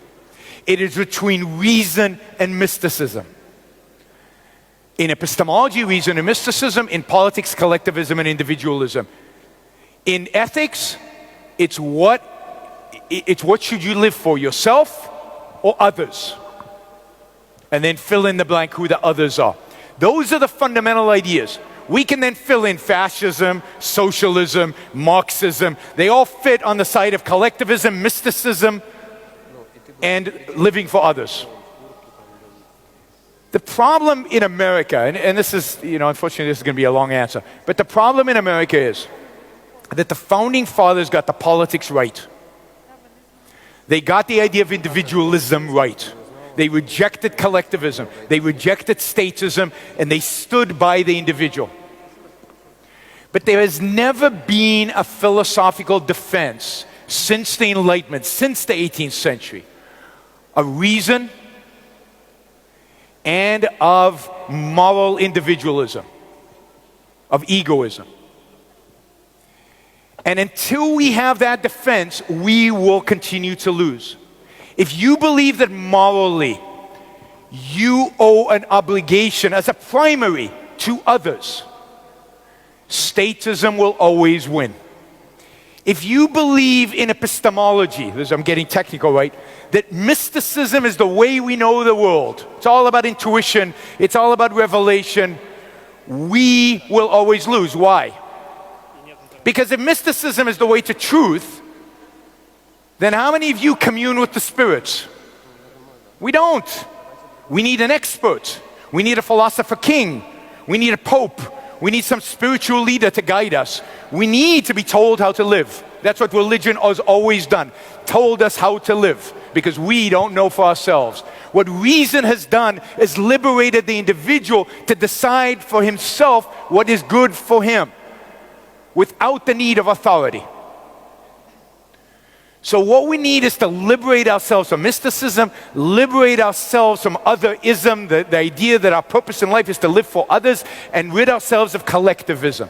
It is between reason and mysticism. In epistemology, reason and mysticism. In politics, collectivism and individualism. In ethics, it's what should you live for, yourself or others? And then fill in the blank who the others are. Those are the fundamental ideas. We can then fill in fascism, socialism, Marxism. They all fit on the side of collectivism, mysticism, and living for others. The problem in America, and this is, unfortunately this is going to be a long answer, but the problem in America is that the founding fathers got the politics right. They got the idea of individualism right. They rejected collectivism. They rejected statism, and they stood by the individual. But there has never been a philosophical defense since the Enlightenment, since the 18th century, of reason and of moral individualism, of egoism. And until we have that defense, we will continue to lose. If you believe that morally you owe an obligation as a primary to others, statism will always win. If you believe in epistemology, I'm getting technical, right? That mysticism is the way we know the world. It's all about intuition. It's all about revelation. We will always lose. Why? Because if mysticism is the way to truth, then how many of you commune with the spirits? We don't. We need an expert. We need a philosopher king. We need a pope. We need some spiritual leader to guide us. We need to be told how to live. That's what religion has always done. Told us how to live, because we don't know for ourselves. What reason has done is liberated the individual to decide for himself what is good for him, without the need of authority. So what we need is to liberate ourselves from mysticism, liberate ourselves from otherism, the idea that our purpose in life is to live for others, and rid ourselves of collectivism.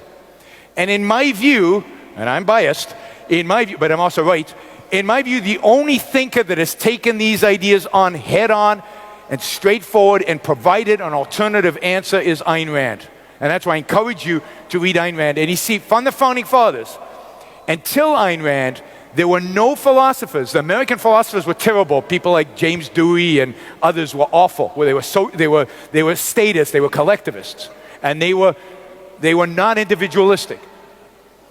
And in my view, and I'm biased, in my view, but I'm also right, in my view, the only thinker that has taken these ideas on head-on and straightforward and provided an alternative answer is Ayn Rand. And that's why I encourage you to read Ayn Rand. And you see, from the founding fathers, until Ayn Rand, there were no philosophers. The American philosophers were terrible. People like James Dewey and others were awful. They were statists, they were collectivists, and they were not individualistic.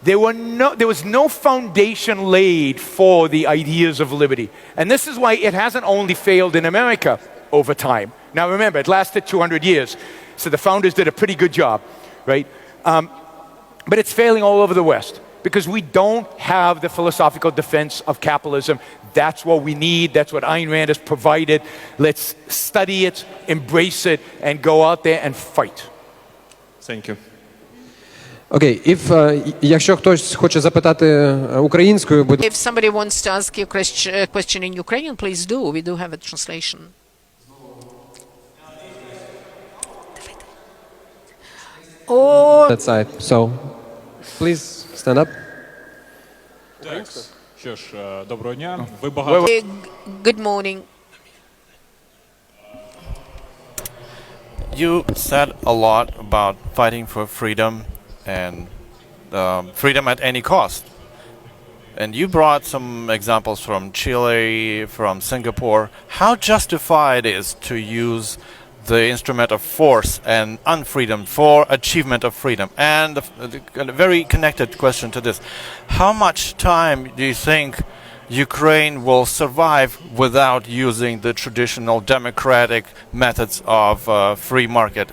There was no foundation laid for the ideas of liberty. And this is why it hasn't only failed in America over time. Now remember, it lasted 200 years, so the founders did a pretty good job, right? But it's failing all over the West, because we don't have the philosophical defense of capitalism. That's what we need. That's what Ayn Rand has provided. Let's study it, embrace it, and go out there and fight. Thank you. Окей, якщо хтось хоче запитати українською, будь If somebody wants to ask you a question in Ukrainian, please do. We do have a translation. Or that side. So, please stand up. Так, що ж, доброго дня. Ви багато good morning. You said a lot about fighting for freedom and freedom at any cost. And you brought some examples from Chile, from Singapore. How justified is to use the instrument of force and unfreedom for achievement of freedom? And a very connected question to this. How much time do you think Ukraine will survive without using the traditional democratic methods of free market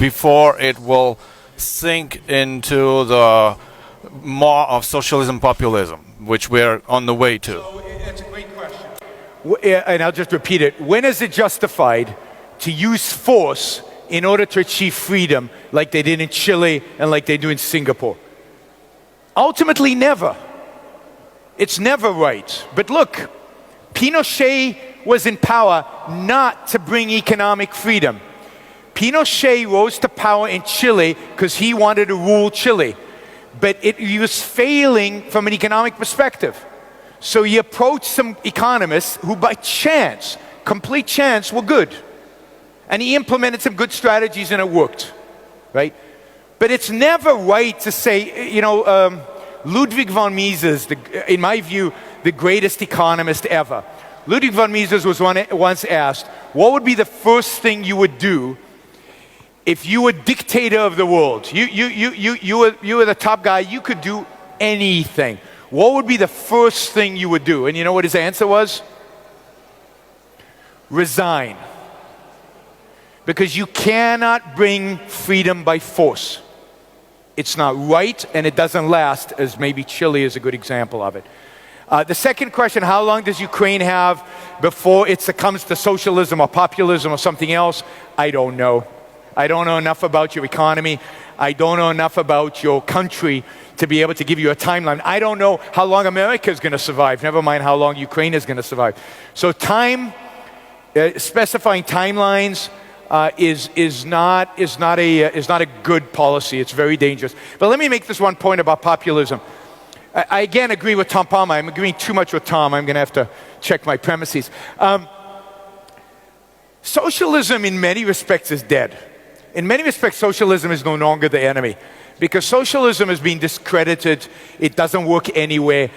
before it will sink into the maw of socialism populism, which we're on the way to? It's a great question. And I'll just repeat it. When is it justified to use force in order to achieve freedom like they did in Chile and like they do in Singapore? Ultimately, never. It's never right. But look, Pinochet was in power not to bring economic freedom. Pinochet rose to power in Chile because he wanted to rule Chile. But he was failing from an economic perspective. So he approached some economists who by chance, complete chance, were good. And he implemented some good strategies and it worked, right? But it's never right to say, you know, Ludwig von Mises, in my view, the greatest economist ever. Ludwig von Mises was once asked, what would be the first thing you would do if you were dictator of the world? You were the top guy, you could do anything. What would be the first thing you would do? And you know what his answer was? Resign. Because you cannot bring freedom by force. It's not right, and it doesn't last, as maybe Chile is a good example of it. The second question, how long does Ukraine have before it succumbs to socialism or populism or something else? I don't know. I don't know enough about your economy. I don't know enough about your country to be able to give you a timeline. I don't know how long America is going to survive, never mind how long Ukraine is going to survive. So time, specifying timelines, is not a good policy. It's very dangerous. But let me make this one point about populism. I again agree with Tom Palmer. I'm agreeing too much with Tom. I'm going to have to check my premises. Socialism, in many respects, is dead. In many respects, socialism is no longer the enemy because socialism is being discredited. It doesn't work anywhere.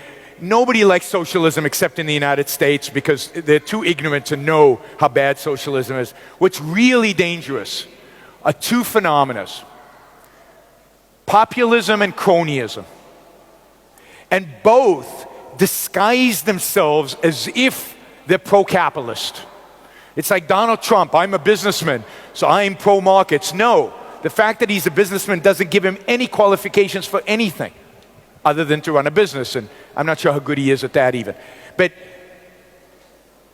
Nobody likes socialism except in the United States because they're too ignorant to know how bad socialism is. What's really dangerous are two phenomena: populism and cronyism. And both disguise themselves as if they're pro-capitalist. It's like Donald Trump, I'm a businessman, so I'm pro-markets. No, the fact that he's a businessman doesn't give him any qualifications for anything other than to run a business, and I'm not sure how good he is at that even. But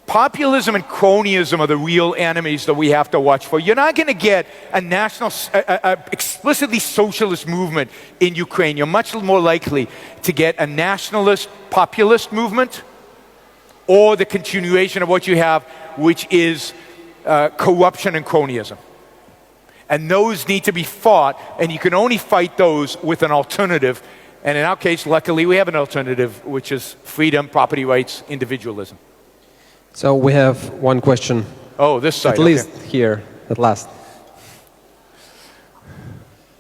populism and cronyism are the real enemies that we have to watch for. You're not going to get a national, explicitly socialist movement in Ukraine. You're much more likely to get a nationalist, populist movement, or the continuation of what you have, which is corruption and cronyism. And those need to be fought, and you can only fight those with an alternative. And in our case, luckily, we have an alternative, which is freedom, property rights, individualism. So we have one question. Oh, this side. At least here, at last.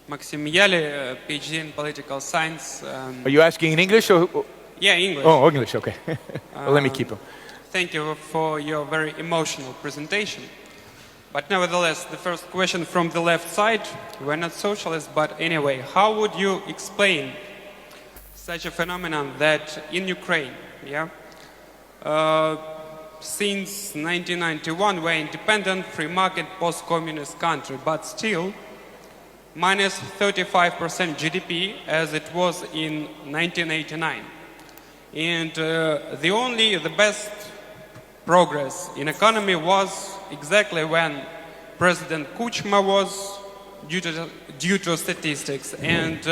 Maxim Yali, PhD in political science. Are you asking in English or? Yeah, English. Oh, English, okay. Well, let me keep him. Thank you for your very emotional presentation. But nevertheless, the first question from the left side, we're not socialists, but anyway, how would you explain such a phenomenon that in Ukraine, since 1991 we're independent, free market, post-communist country, but still minus 35% GDP as it was in 1989. And the best progress in economy was exactly when President Kuchma was due to statistics and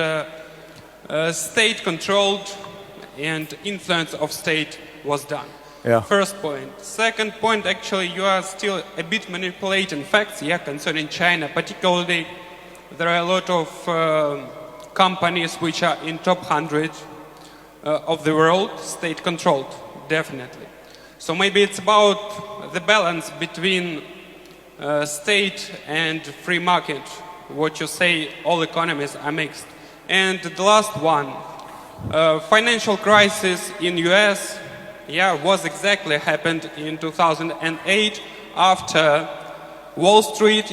state-controlled and influence of state was done. Yeah. First point. Second point, actually, you are still a bit manipulating facts, concerning China. Particularly, there are a lot of companies which are in top 100 of the world, state-controlled, definitely. So maybe it's about the balance between state and free market. What you say, all economies are mixed. And the last one, financial crisis in US, was exactly happened in 2008 after Wall Street,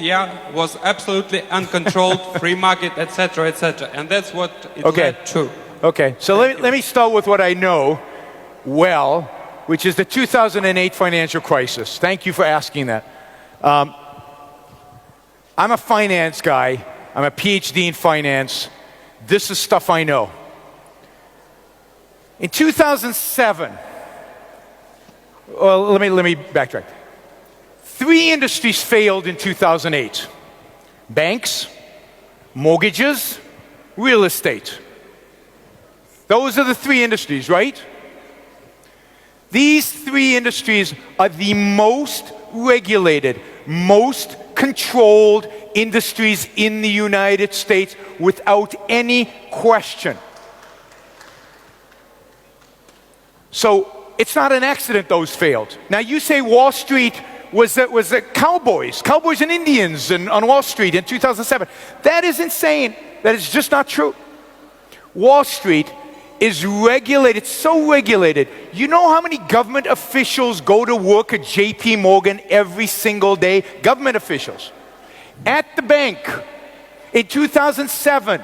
was absolutely uncontrolled, free market, etc., etc. And that's what it led to. Okay, so let me start with what I know well, which is the 2008 financial crisis. Thank you for asking that. I'm a finance guy. I'm a PhD in finance. This is stuff I know. In 2007, well, let me backtrack. 3 industries failed in 2008. Banks, mortgages, real estate. Those are the 3 industries, right? These 3 industries are the most regulated, most controlled industries in the United States without any question. So it's not an accident those failed. Now you say Wall Street was the cowboys and Indians on Wall Street in 2007. That is insane. That is just not true. Wall Street is regulated, so regulated. You know how many government officials go to work at JP Morgan every single day? Government officials. At the bank, in 2007,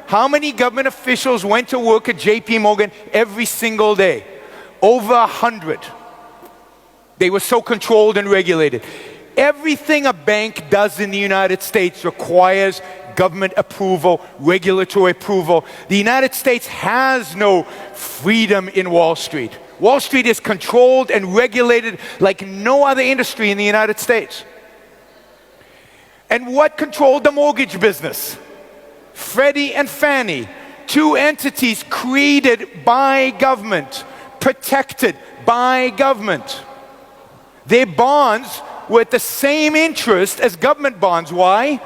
how many government officials went to work at JP Morgan every single day? Over 100. They were so controlled and regulated. Everything a bank does in the United States requires government approval, regulatory approval. The United States has no freedom in Wall Street. Wall Street is controlled and regulated like no other industry in the United States. And what controlled the mortgage business? Freddie and Fannie, 2 entities created by government, protected by government. Their bonds were at the same interest as government bonds. Why?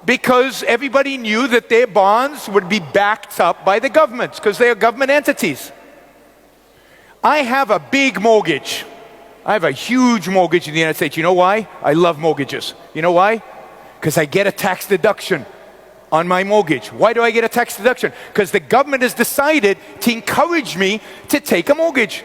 Because everybody knew that their bonds would be backed up by the government, because they are government entities. I have a big mortgage. I have a huge mortgage in the United States. You know why? I love mortgages. You know why? Because I get a tax deduction on my mortgage. Why do I get a tax deduction? Because the government has decided to encourage me to take a mortgage.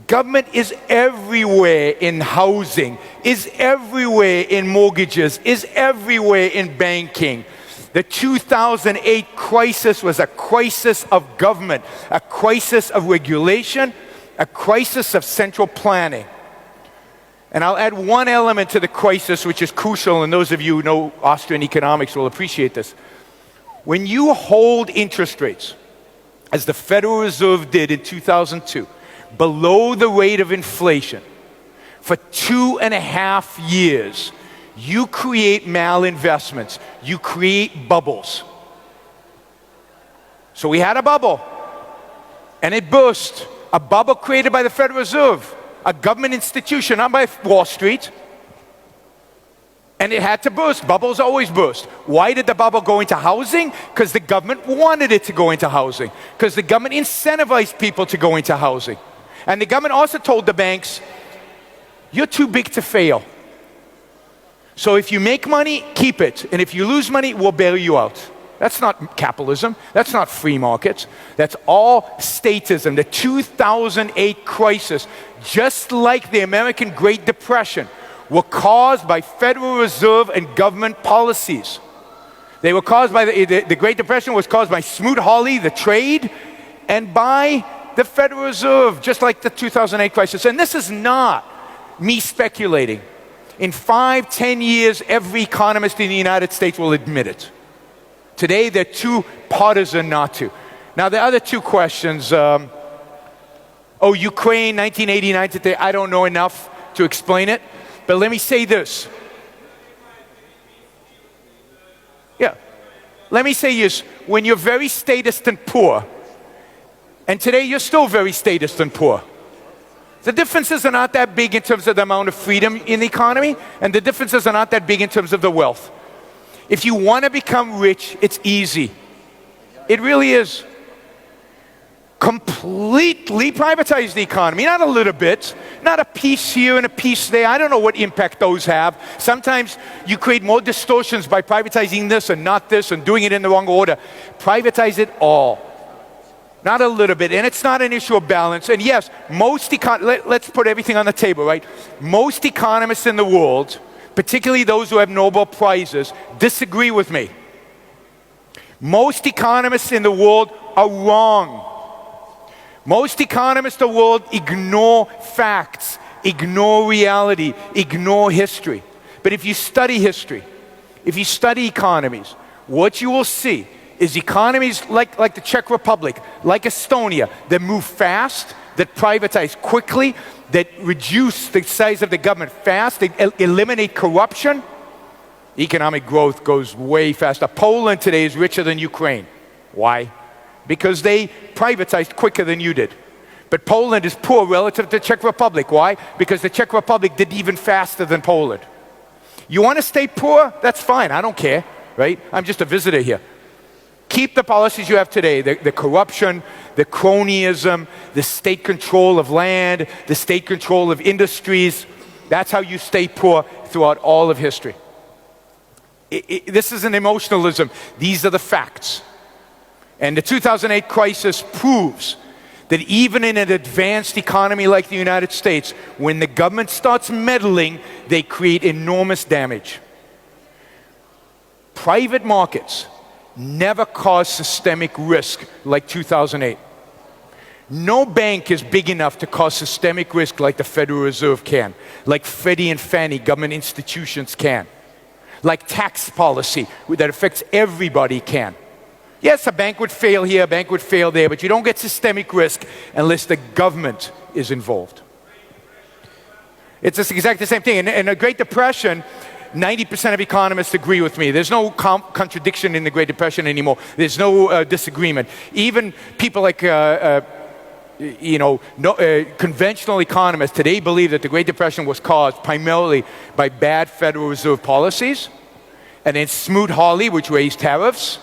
Government is everywhere in housing, is everywhere in mortgages, is everywhere in banking. The 2008 crisis was a crisis of government, a crisis of regulation, a crisis of central planning. And I'll add one element to the crisis which is crucial, and those of you who know Austrian economics will appreciate this. When you hold interest rates, as the Federal Reserve did in 2002, below the rate of inflation for 2.5 years, you create malinvestments, you create bubbles. So we had a bubble, and it burst. A bubble created by the Federal Reserve, a government institution, not by Wall Street. And it had to burst. Bubbles always burst. Why did the bubble go into housing? Because the government wanted it to go into housing. Because the government incentivized people to go into housing. And the government also told the banks, you're too big to fail. So if you make money, keep it. And if you lose money, we'll bail you out. That's not capitalism. That's not free markets. That's all statism. The 2008 crisis, just like the American Great Depression, were caused by Federal Reserve and government policies. They were caused by the Great Depression was caused by Smoot-Hawley, the trade, and by the Federal Reserve, just like the 2008 crisis. And this is not me speculating. In 5-10 years, every economist in the United States will admit it. Today, they're too partisan not to. Now, the other 2 questions, Ukraine, 1989 today, I don't know enough to explain it. But let me say this. let me say this, when you're very statist and poor, and today you're still very statist and poor, the differences are not that big in terms of the amount of freedom in the economy, and the differences are not that big in terms of the wealth. If you want to become rich, it's easy. It really is. Completely privatize the economy, not a little bit, not a piece here and a piece there. I don't know what impact those have. Sometimes you create more distortions by privatizing this and not this and doing it in the wrong order. Privatize it all, not a little bit. And it's not an issue of balance. And yes, let's put everything on the table, right? Most economists in the world, particularly those who have Nobel Prizes, disagree with me. Most economists in the world are wrong. Most economists in the world ignore facts, ignore reality, ignore history. But if you study history, if you study economies, what you will see is economies like the Czech Republic, like Estonia, that move fast, that privatize quickly, that reduce the size of the government fast, they eliminate corruption, economic growth goes way faster. Poland today is richer than Ukraine. Why? Because they privatized quicker than you did. But Poland is poor relative to the Czech Republic. Why? Because the Czech Republic did even faster than Poland. You want to stay poor? That's fine. I don't care, right? I'm just a visitor here. Keep the policies you have today, the corruption, the cronyism, the state control of land, the state control of industries. That's how you stay poor throughout all of history. This is an emotionalism. These are the facts. And the 2008 crisis proves that even in an advanced economy like the United States, when the government starts meddling, they create enormous damage. Private markets never cause systemic risk like 2008. No bank is big enough to cause systemic risk like the Federal Reserve can, like Freddie and Fannie, government institutions can, like tax policy that affects everybody can. Yes, a bank would fail here, a bank would fail there, but you don't get systemic risk unless the government is involved. It's just exactly the same thing. In the Great Depression, 90% of economists agree with me. There's no contradiction in the Great Depression anymore. There's no disagreement. Even people like conventional economists today believe that the Great Depression was caused primarily by bad Federal Reserve policies, and then Smoot-Hawley, which raised tariffs.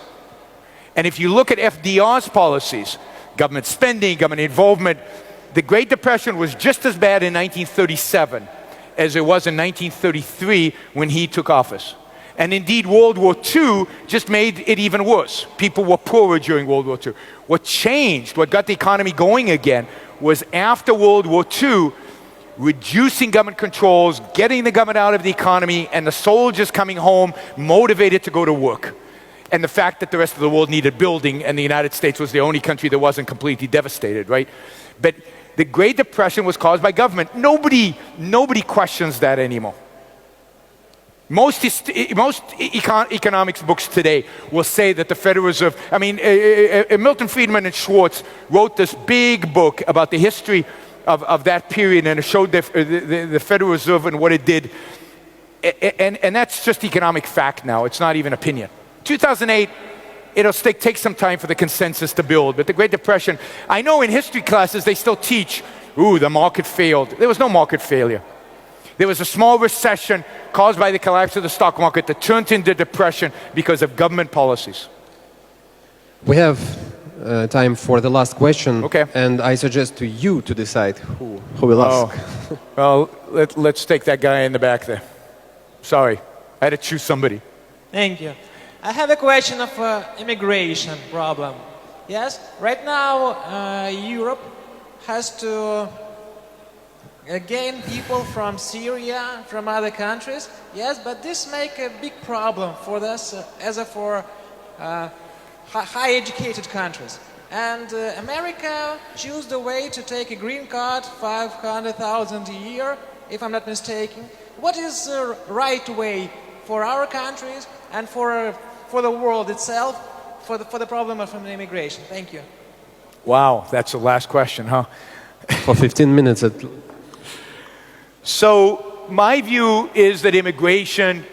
And if you look at FDR's policies, government spending, government involvement, the Great Depression was just as bad in 1937 as it was in 1933 when he took office. And indeed, World War II just made it even worse. People were poorer during World War II. What changed, what got the economy going again, was after World War II, reducing government controls, getting the government out of the economy, and the soldiers coming home motivated to go to work. And the fact that the rest of the world needed building and the United States was the only country that wasn't completely devastated, right? But the Great Depression was caused by government. Nobody questions that anymore. Most economics books today will say that the Federal Reserve, Milton Friedman and Schwartz wrote this big book about the history of that period, and it showed the Federal Reserve and what it did. And that's just economic fact now. It's not even opinion. 2008, it'll take some time for the consensus to build. But the Great Depression, I know in history classes they still teach, the market failed. There was no market failure. There was a small recession caused by the collapse of the stock market that turned into depression because of government policies. We have time for the last question. Okay. And I suggest to you to decide who will ask. Well, let's take that guy in the back there. Sorry, I had to choose somebody. Thank you. I have a question of immigration problem. Yes, right now Europe has to gain people from Syria, from other countries. Yes, but this makes a big problem for us for high-educated countries. And America chose the way to take a green card, 500,000 a year, if I'm not mistaken. What is the right way for our countries and for the world itself for the problem of immigration? Thank you. Wow, that's the last question, huh? For 15 minutes. So my view is that immigration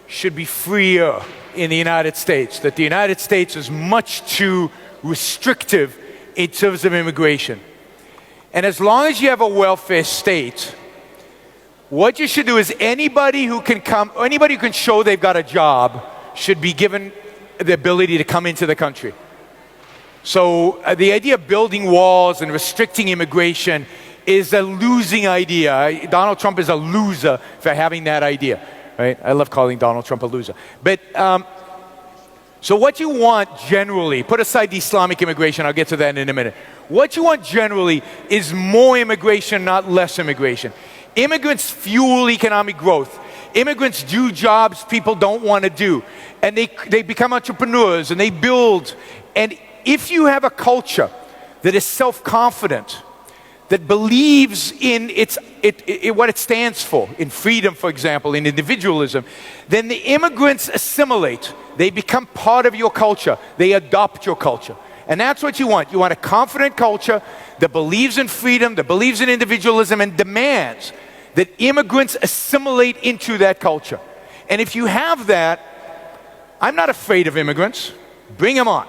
should be freer in the United States, that the United States is much too restrictive in terms of immigration. And as long as you have a welfare state, what you should do is anybody who can come, anybody who can show they've got a job should be given the ability to come into the country. So the idea of building walls and restricting immigration is a losing idea. Donald Trump is a loser for having that idea, right? I love calling Donald Trump a loser. But so what you want generally, put aside the Islamic immigration, I'll get to that in a minute. What you want generally is more immigration, not less immigration. Immigrants fuel economic growth. Immigrants do jobs people don't want to do. And they become entrepreneurs and they build. And if you have a culture that is self-confident, that believes in what it stands for, in freedom, for example, in individualism, then the immigrants assimilate. They become part of your culture. They adopt your culture. And that's what you want. You want a confident culture that believes in freedom, that believes in individualism, and demands that immigrants assimilate into that culture. And if you have that, I'm not afraid of immigrants. Bring them on.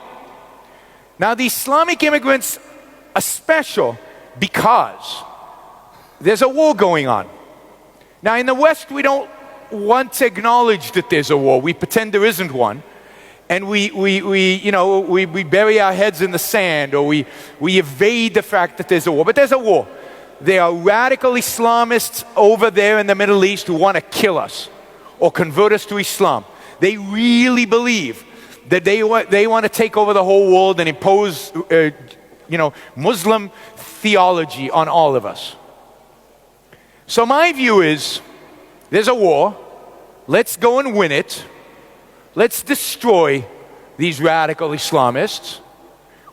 Now, the Islamic immigrants are special because there's a war going on. Now, in the West, we don't want to acknowledge that there's a war. We pretend there isn't one. And we bury our heads in the sand, or we evade the fact that there's a war. But there's a war. There are radical Islamists over there in the Middle East who want to kill us or convert us to Islam. They really believe that they want to take over the whole world and impose, Muslim theology on all of us. So my view is, there's a war. Let's go and win it. Let's destroy these radical Islamists.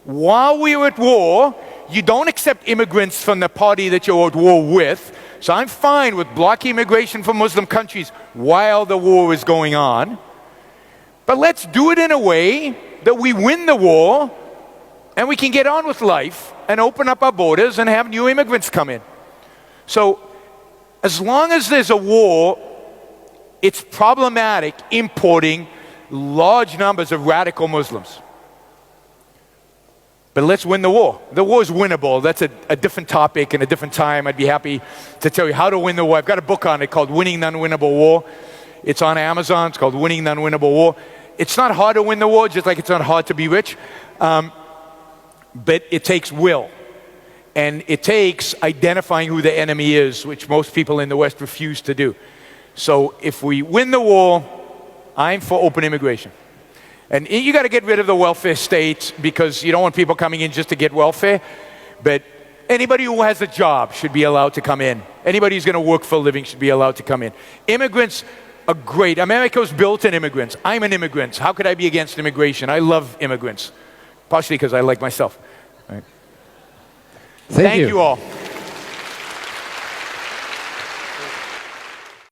While we're at war, you don't accept immigrants from the party that you're at war with. So I'm fine with blocking immigration from Muslim countries while the war is going on. But let's do it in a way that we win the war and we can get on with life and open up our borders and have new immigrants come in. So as long as there's a war, it's problematic importing large numbers of radical Muslims. But let's win the war. The war is winnable. That's a different topic and a different time. I'd be happy to tell you how to win the war. I've got a book on it called Winning the Unwinnable War. It's on Amazon. It's called Winning the Unwinnable War. It's not hard to win the war, just like it's not hard to be rich. But it takes will. And it takes identifying who the enemy is, which most people in the West refuse to do. So if we win the war, I'm for open immigration. And you got to get rid of the welfare state because you don't want people coming in just to get welfare. But anybody who has a job should be allowed to come in. Anybody who's going to work for a living should be allowed to come in. Immigrants are great. America was built on immigrants. I'm an immigrant. How could I be against immigration? I love immigrants, partially because I like myself. Right. Thank you all.